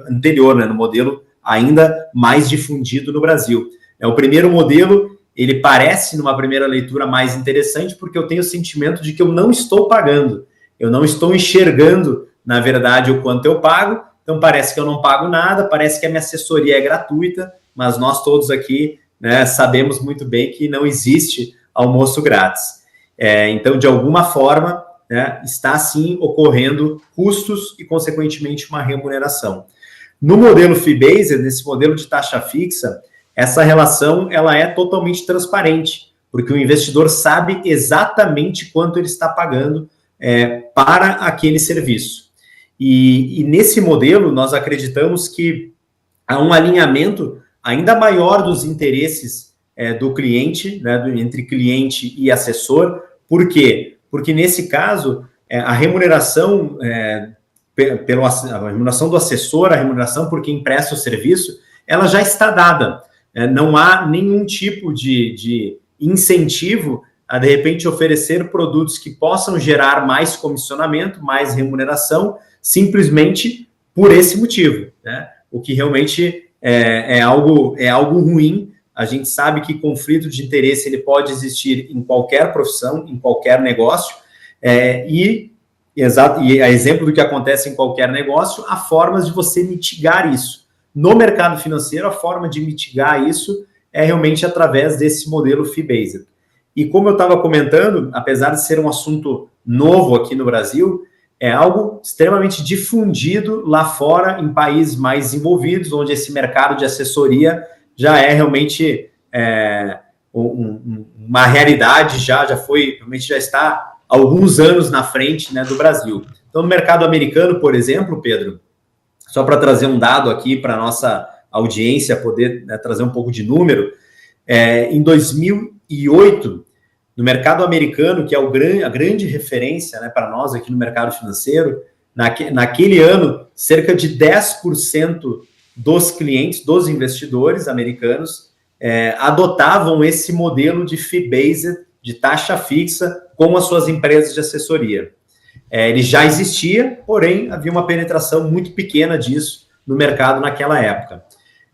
anterior, né, no modelo ainda mais difundido no Brasil. O primeiro modelo, ele parece, numa primeira leitura, mais interessante, porque eu tenho o sentimento de que eu não estou pagando, eu não estou enxergando, na verdade, o quanto eu pago, então parece que eu não pago nada, parece que a minha assessoria é gratuita, mas nós todos aqui, né, sabemos muito bem que não existe almoço grátis. Então, de alguma forma, né, está sim ocorrendo custos e, consequentemente, uma remuneração. No modelo fee-based, nesse modelo de taxa fixa, essa relação ela é totalmente transparente, porque o investidor sabe exatamente quanto ele está pagando para aquele serviço. E nesse modelo, nós acreditamos que há um alinhamento ainda maior dos interesses do cliente, né, entre cliente e assessor. Por quê? Porque nesse caso, a remuneração, a remuneração do assessor, a remuneração por quem presta o serviço, ela já está dada. Não há nenhum tipo de incentivo a, de repente, oferecer produtos que possam gerar mais comissionamento, mais remuneração, simplesmente por esse motivo, né? O que realmente é algo ruim. A gente sabe que conflito de interesse ele pode existir em qualquer profissão, em qualquer negócio, e a exemplo do que acontece em qualquer negócio, há formas de você mitigar isso. No mercado financeiro, a forma de mitigar isso é realmente através desse modelo fee-based. E como eu estava comentando, apesar de ser um assunto novo aqui no Brasil, é algo extremamente difundido lá fora, em países mais desenvolvidos, onde esse mercado de assessoria já é realmente uma realidade, realmente já está há alguns anos na frente, né, do Brasil. Então, no mercado americano, por exemplo, Pedro, só para trazer um dado aqui para a nossa audiência poder, né, trazer um pouco de número, em 2008, no mercado americano, que é a grande referência, né, para nós aqui no mercado financeiro, naquele ano, cerca de 10% dos clientes, dos investidores americanos, adotavam esse modelo de fee-based, de taxa fixa, com as suas empresas de assessoria. Ele já existia, porém, havia uma penetração muito pequena disso no mercado naquela época.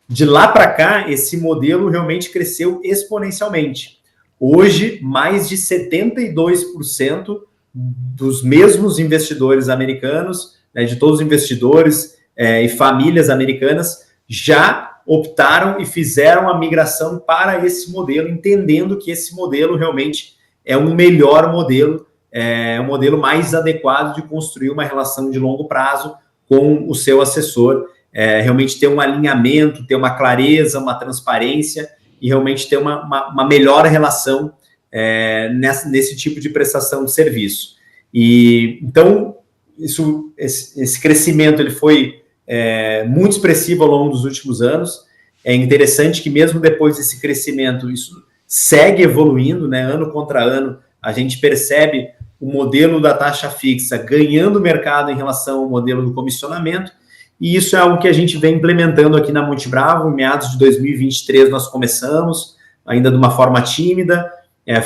De lá para cá, esse modelo realmente cresceu exponencialmente. Hoje, mais de 72% dos mesmos investidores americanos, né, de todos os investidores e famílias americanas, já optaram e fizeram a migração para esse modelo, entendendo que esse modelo realmente é um melhor modelo, um modelo mais adequado de construir uma relação de longo prazo com o seu assessor, realmente ter um alinhamento, ter uma clareza, uma transparência e realmente ter uma melhor relação nesse tipo de prestação de serviço. E então, esse crescimento ele foi muito expressivo ao longo dos últimos anos. É interessante que mesmo depois desse crescimento, isso segue evoluindo, né? Ano contra ano, a gente percebe o modelo da taxa fixa ganhando mercado em relação ao modelo do comissionamento, e isso é algo que a gente vem implementando aqui na Monte Bravo. Em meados de 2023 nós começamos, ainda de uma forma tímida,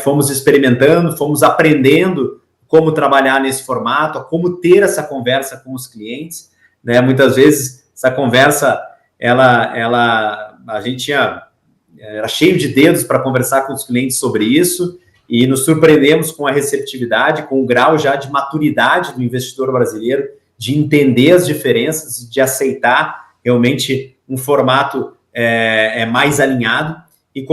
fomos experimentando, fomos aprendendo como trabalhar nesse formato, como ter essa conversa com os clientes, né? Muitas vezes essa conversa, a gente era cheio de dedos para conversar com os clientes sobre isso, e nos surpreendemos com a receptividade, com o grau já de maturidade do investidor brasileiro, de entender as diferenças, de aceitar realmente um formato mais alinhado. E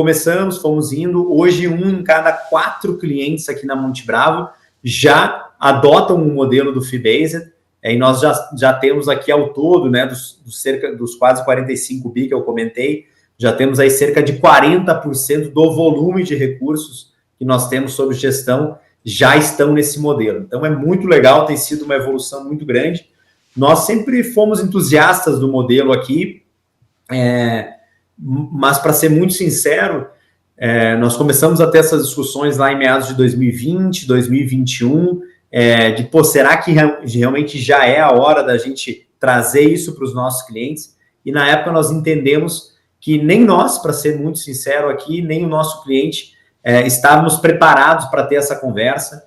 fomos indo, hoje 1 em cada 4 clientes aqui na Monte Bravo já adotam um modelo do fee-based, e nós já temos aqui ao todo, né, dos quase 45 bi que eu comentei, já temos aí cerca de 40% do volume de recursos que nós temos sob gestão já estão nesse modelo. Então é muito legal, tem sido uma evolução muito grande. Nós sempre fomos entusiastas do modelo aqui, mas para ser muito sincero, nós começamos a ter essas discussões lá em meados de 2020, 2021, será que realmente já é a hora da gente trazer isso para os nossos clientes? E na época nós entendemos que nem nós, para ser muito sincero aqui, nem o nosso cliente estávamos preparados para ter essa conversa.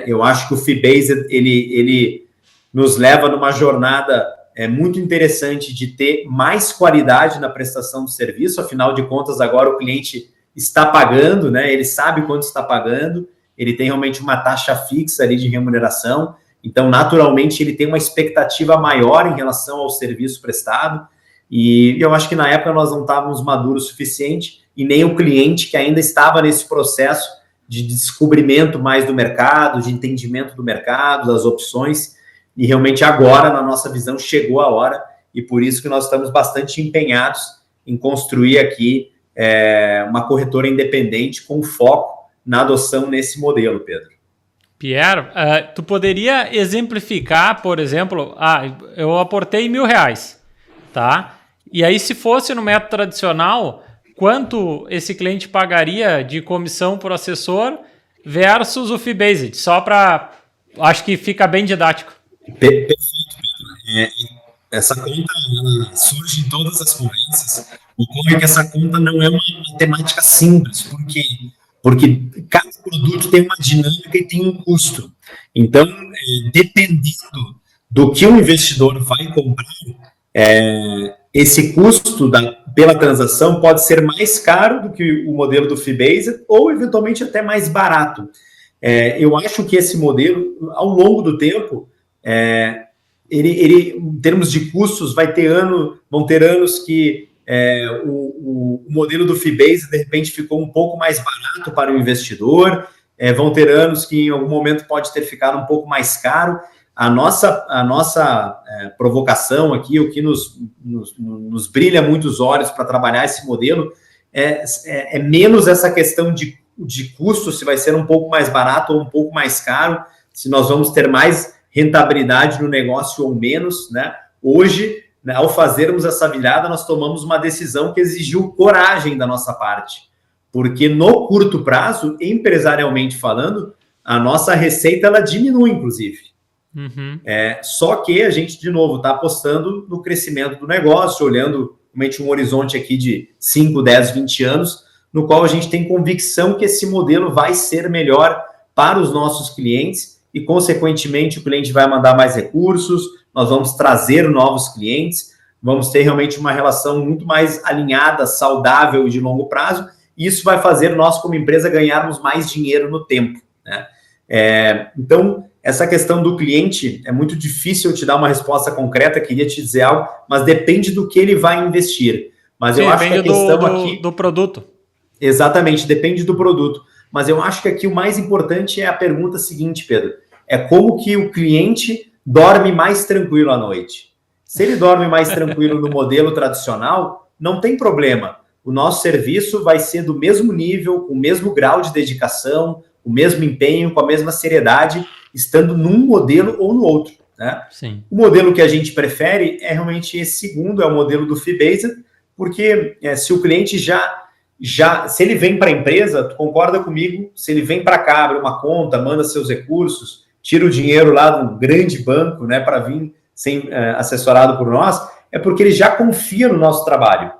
Eu acho que o fee-based ele nos leva numa jornada muito interessante de ter mais qualidade na prestação do serviço, afinal de contas, agora o cliente está pagando, né? Ele sabe quanto está pagando, ele tem realmente uma taxa fixa ali de remuneração, então, naturalmente, ele tem uma expectativa maior em relação ao serviço prestado, e eu acho que na época nós não estávamos maduros o suficiente, e nem o cliente que ainda estava nesse processo de descobrimento mais do mercado, de entendimento do mercado, das opções, e realmente agora, na nossa visão, chegou a hora, e por isso que nós estamos bastante empenhados em construir aqui uma corretora independente com foco na adoção nesse modelo, Pedro. Pierre, tu poderia exemplificar, por exemplo, eu aportei R$1.000, tá? E aí, se fosse no método tradicional, quanto esse cliente pagaria de comissão por assessor versus o fee-based? Só para... Acho que fica bem didático. Perfeito, Pedro. Essa conta ela surge em todas as conversas. Ocorre que essa conta não é uma matemática simples, porque cada produto tem uma dinâmica e tem um custo. Então, dependendo do que o investidor vai comprar, esse custo pela transação pode ser mais caro do que o modelo do fee-based ou, eventualmente, até mais barato. Eu acho que esse modelo, ao longo do tempo, ele, em termos de custos, vão ter anos que o modelo do fee-based, de repente, ficou um pouco mais barato para o investidor, vão ter anos que, em algum momento, pode ter ficado um pouco mais caro. A nossa provocação aqui, o que nos brilha muitos olhos para trabalhar esse modelo, é menos essa questão de custo, se vai ser um pouco mais barato ou um pouco mais caro, se nós vamos ter mais rentabilidade no negócio ou menos, né? Hoje, né, ao fazermos essa virada, nós tomamos uma decisão que exigiu coragem da nossa parte, porque no curto prazo, empresarialmente falando, a nossa receita ela diminui, inclusive. Uhum. Só que a gente, de novo, está apostando no crescimento do negócio, olhando realmente um horizonte aqui de 5, 10, 20 anos, no qual a gente tem convicção que esse modelo vai ser melhor para os nossos clientes e, consequentemente, o cliente vai mandar mais recursos, nós vamos trazer novos clientes, vamos ter realmente uma relação muito mais alinhada, saudável e de longo prazo, e isso vai fazer nós, como empresa, ganharmos mais dinheiro no tempo, né? Então, essa questão do cliente, é muito difícil eu te dar uma resposta concreta, queria te dizer algo, mas depende do que ele vai investir. Mas Sim, eu acho que a questão aqui... do produto. Exatamente, depende do produto. Mas eu acho que aqui o mais importante é a pergunta seguinte, Pedro. É como que o cliente dorme mais tranquilo à noite. Se ele dorme mais tranquilo no modelo tradicional, não tem problema. O nosso serviço vai ser do mesmo nível, com o mesmo grau de dedicação, o mesmo empenho, com a mesma seriedade, estando num modelo ou no outro, né? Sim. O modelo que a gente prefere é realmente esse segundo, é o modelo do fee-based, porque se o cliente se ele vem para a empresa, tu concorda comigo, se ele vem para cá, abre uma conta, manda seus recursos, tira o dinheiro lá de um grande banco, né, para vir ser assessorado por nós, é porque ele já confia no nosso trabalho.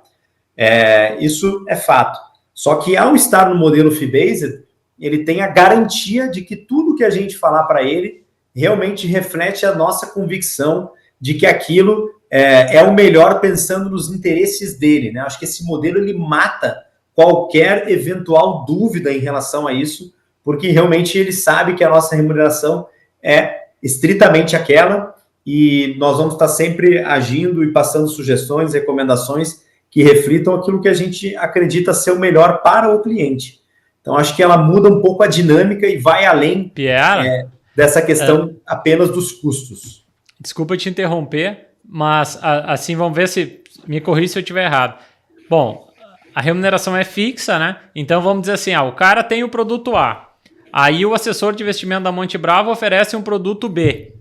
Isso é fato. Só que ao estar no modelo fee-based, ele tem a garantia de que tudo que a gente falar para ele realmente reflete a nossa convicção de que aquilo é o melhor pensando nos interesses dele, né? Acho que esse modelo ele mata qualquer eventual dúvida em relação a isso, porque realmente ele sabe que a nossa remuneração é estritamente aquela e nós vamos estar sempre agindo e passando sugestões, recomendações que reflitam aquilo que a gente acredita ser o melhor para o cliente. Então, acho que ela muda um pouco a dinâmica e vai além dessa questão apenas dos custos. Desculpa te interromper, mas assim, vamos ver se... Me corrija se eu estiver errado. Bom, a remuneração é fixa, né? Então, vamos dizer assim, o cara tem o produto A. Aí, o assessor de investimento da Monte Bravo oferece um produto B,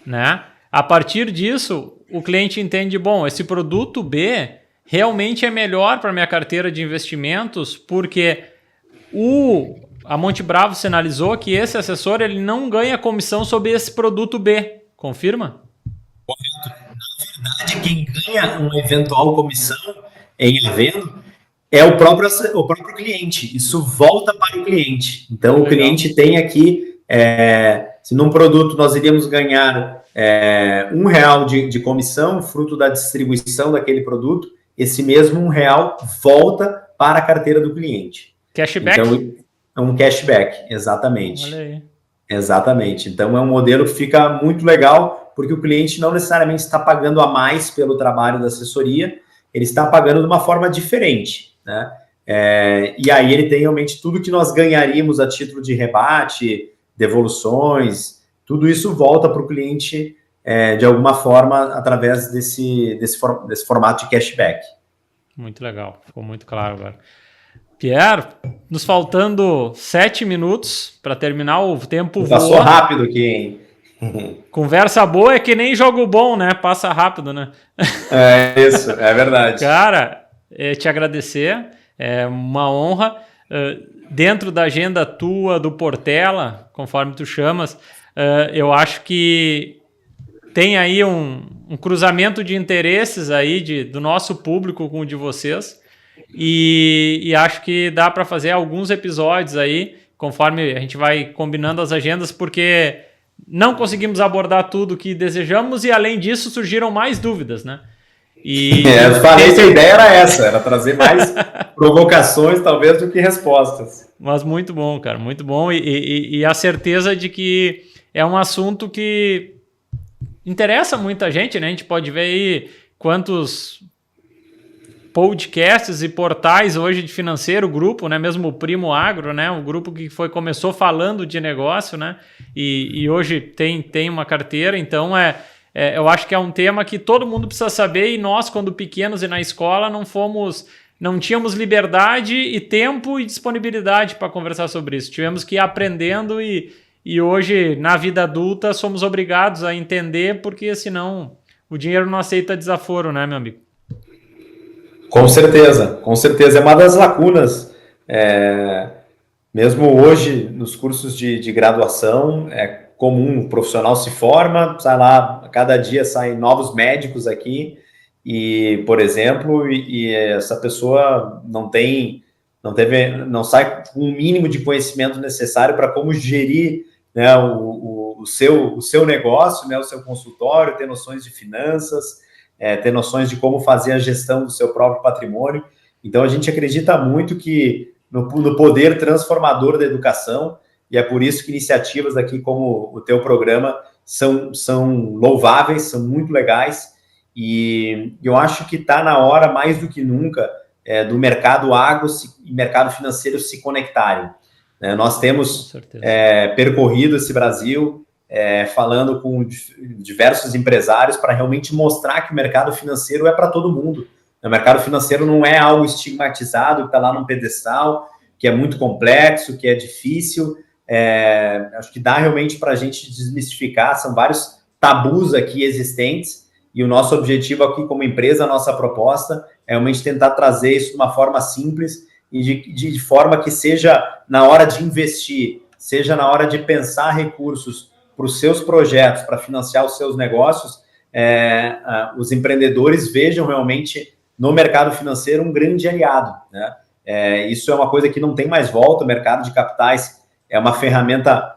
né? A partir disso, o cliente entende, bom, esse produto B realmente é melhor para a minha carteira de investimentos, porque... A Monte Bravo sinalizou que esse assessor ele não ganha comissão sobre esse produto B. Confirma? Correto. Na verdade, quem ganha uma eventual comissão em havendo é o próprio cliente. Isso volta para o cliente. Então, o cliente tem aqui, se num produto nós iríamos ganhar R$ 1 de comissão, fruto da distribuição daquele produto, esse mesmo R$ 1 volta para a carteira do cliente. Cashback? Então, é um cashback, exatamente. Olha aí. Exatamente. Então, é um modelo que fica muito legal, porque o cliente não necessariamente está pagando a mais pelo trabalho da assessoria, ele está pagando de uma forma diferente, né? E aí ele tem realmente tudo que nós ganharíamos a título de rebate, devoluções, tudo isso volta para o cliente de alguma forma através desse formato de cashback. Muito legal, ficou muito claro agora. Pierre, nos faltando 7 minutos para terminar, o tempo voa. Passou rápido aqui, hein? Conversa boa é que nem jogo bom, né? Passa rápido, né? Isso, é verdade. Cara, te agradecer, é uma honra. Dentro da agenda tua, do Portela, conforme tu chamas, eu acho que tem aí um cruzamento de interesses aí do nosso público com o de vocês. E acho que dá para fazer alguns episódios aí, conforme a gente vai combinando as agendas, porque não conseguimos abordar tudo que desejamos e, além disso, surgiram mais dúvidas, né? Eu falei que a ideia era essa, era trazer mais provocações, talvez, do que respostas. Mas muito bom, cara, muito bom. E a certeza de que é um assunto que interessa muita gente, né? A gente pode ver aí quantos podcasts e portais hoje de financeiro, o grupo, né, mesmo o Primo Agro, né, um grupo que começou falando de negócio, né, e hoje tem uma carteira, então eu acho que é um tema que todo mundo precisa saber, e nós, quando pequenos e na escola, não tínhamos liberdade e tempo e disponibilidade para conversar sobre isso, tivemos que ir aprendendo e hoje, na vida adulta, somos obrigados a entender, porque senão o dinheiro não aceita desaforo, né, meu amigo? Com certeza, é uma das lacunas, mesmo hoje nos cursos de graduação, é comum, o profissional se forma, sai lá, a cada dia saem novos médicos aqui, e, por exemplo, e essa pessoa não sai com o mínimo de conhecimento necessário para como gerir, né, o seu negócio, né, o seu consultório, ter noções de finanças, ter noções de como fazer a gestão do seu próprio patrimônio. Então, a gente acredita muito que no poder transformador da educação, e é por isso que iniciativas aqui como o teu programa são louváveis, são muito legais, e eu acho que está na hora, mais do que nunca, do mercado agro e mercado financeiro se conectarem. Nós temos percorrido esse Brasil, falando com diversos empresários para realmente mostrar que o mercado financeiro é para todo mundo. O mercado financeiro não é algo estigmatizado, que está lá num pedestal, que é muito complexo, que é difícil. Acho que dá realmente para a gente desmistificar, são vários tabus aqui existentes, e o nosso objetivo aqui como empresa, a nossa proposta, é realmente tentar trazer isso de uma forma simples e de forma que seja na hora de investir, seja na hora de pensar recursos para os seus projetos, para financiar os seus negócios, os empreendedores vejam realmente no mercado financeiro um grande aliado, né? Isso é uma coisa que não tem mais volta. O mercado de capitais é uma ferramenta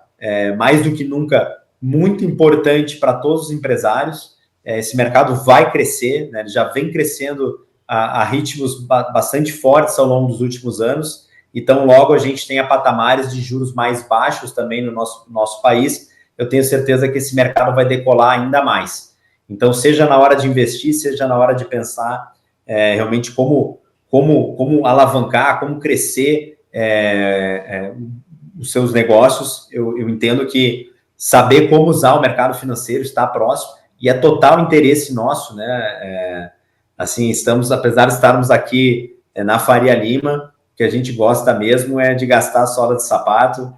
mais do que nunca muito importante para todos os empresários. Esse mercado vai crescer, né? Ele já vem crescendo a ritmos bastante fortes ao longo dos últimos anos, então logo a gente tenha patamares de juros mais baixos também no nosso país. Eu tenho certeza que esse mercado vai decolar ainda mais. Então, seja na hora de investir, seja na hora de pensar realmente como alavancar, como crescer os seus negócios, eu entendo que saber como usar o mercado financeiro está próximo, e é total interesse nosso, né? Assim, apesar de estarmos aqui na Faria Lima, o que a gente gosta mesmo é de gastar a sola de sapato,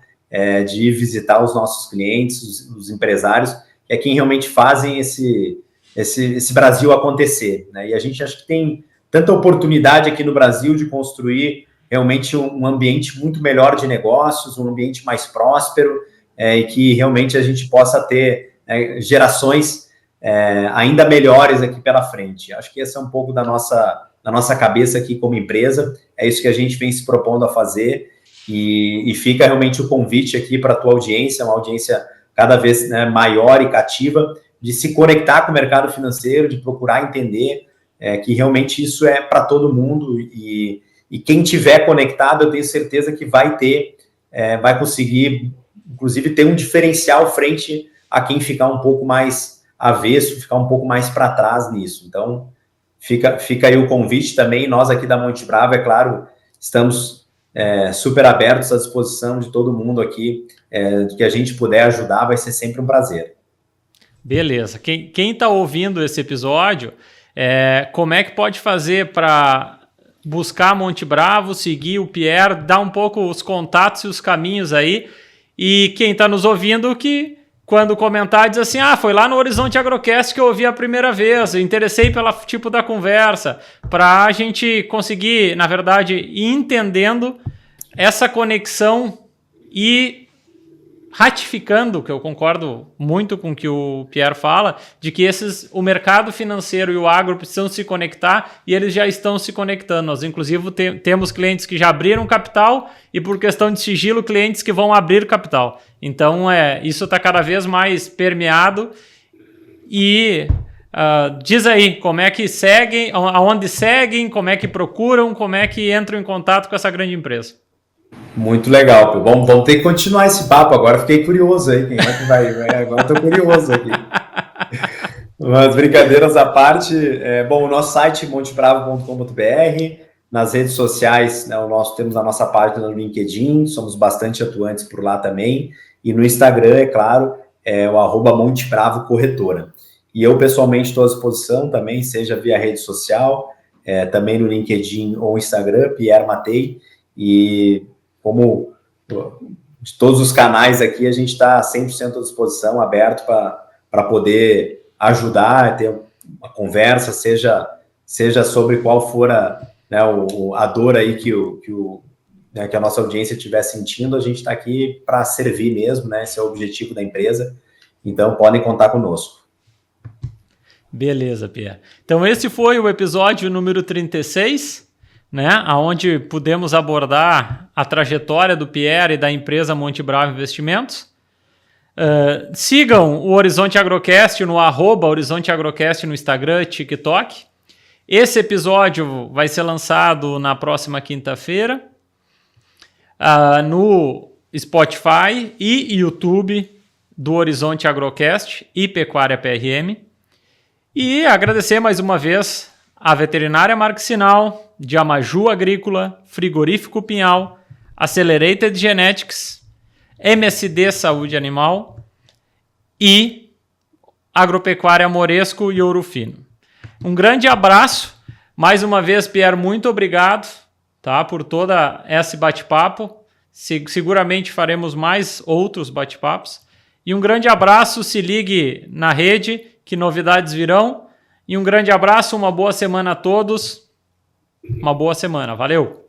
de visitar os nossos clientes, os empresários, que é quem realmente fazem esse Brasil acontecer, né? E a gente acha que tem tanta oportunidade aqui no Brasil de construir realmente um ambiente muito melhor de negócios, um ambiente mais próspero, e que realmente a gente possa ter gerações ainda melhores aqui pela frente. Acho que esse é um pouco da nossa cabeça aqui como empresa, é isso que a gente vem se propondo a fazer, e fica realmente o convite aqui para a tua audiência, uma audiência cada vez, né, maior e cativa, de se conectar com o mercado financeiro, de procurar entender que realmente isso é para todo mundo e quem tiver conectado, eu tenho certeza que vai conseguir, inclusive, ter um diferencial frente a quem ficar um pouco mais avesso, ficar um pouco mais para trás nisso. Então, fica aí o convite também. Nós aqui da Monte Bravo, é claro, estamos super abertos à disposição de todo mundo aqui, que a gente puder ajudar, vai ser sempre um prazer. Beleza. Quem está ouvindo esse episódio, como é que pode fazer para buscar Monte Bravo, seguir o Pierre, dar um pouco os contatos e os caminhos aí? E quem está nos ouvindo, que quando comentar, diz assim, foi lá no Horizonte Agrocast que eu ouvi a primeira vez, eu interessei pelo tipo da conversa, para a gente conseguir, na verdade, ir entendendo essa conexão e ratificando, que eu concordo muito com o que o Pierre fala, de que o mercado financeiro e o agro precisam se conectar e eles já estão se conectando. Nós, inclusive, temos clientes que já abriram capital e, por questão de sigilo, clientes que vão abrir capital. Então, isso está cada vez mais permeado. E diz aí, como é que seguem, aonde seguem, como é que procuram, como é que entram em contato com essa grande empresa. Muito legal, vamos ter que continuar esse papo agora, fiquei curioso aí, quem é que vai agora estou curioso aqui. Mas brincadeiras à parte, o nosso site montebravo.com.br, nas redes sociais, né, temos a nossa página no LinkedIn, somos bastante atuantes por lá também, e no Instagram, é claro, o @montebravo-corretora. E eu pessoalmente estou à disposição também, seja via rede social, também no LinkedIn ou Instagram, Pierre Mattei, e como de todos os canais aqui, a gente está 100% à disposição, aberto para poder ajudar, ter uma conversa, seja sobre qual for a dor aí que a nossa audiência estiver sentindo, a gente está aqui para servir mesmo, né? Esse é o objetivo da empresa, então podem contar conosco. Beleza, Pierre. Então esse foi o episódio número 36, né, onde pudemos abordar a trajetória do Pierre e da empresa Monte Bravo Investimentos. Sigam o Horizonte Agrocast no @Horizonte Agrocast no Instagram e TikTok. Esse episódio vai ser lançado na próxima quinta-feira no Spotify e YouTube do Horizonte Agrocast e Pecuária PRM. E agradecer mais uma vez a Veterinária Marxinal, de Amaju Agrícola, Frigorífico Pinhal, Accelerated Genetics, MSD Saúde Animal e Agropecuária Moresco e Ouro Fino. Um grande abraço. Mais uma vez, Pierre, muito obrigado, tá, por toda esse bate-papo. Seguramente faremos mais outros bate-papos. E um grande abraço, se ligue na rede, que novidades virão. E um grande abraço, uma boa semana a todos. Uma boa semana. Valeu!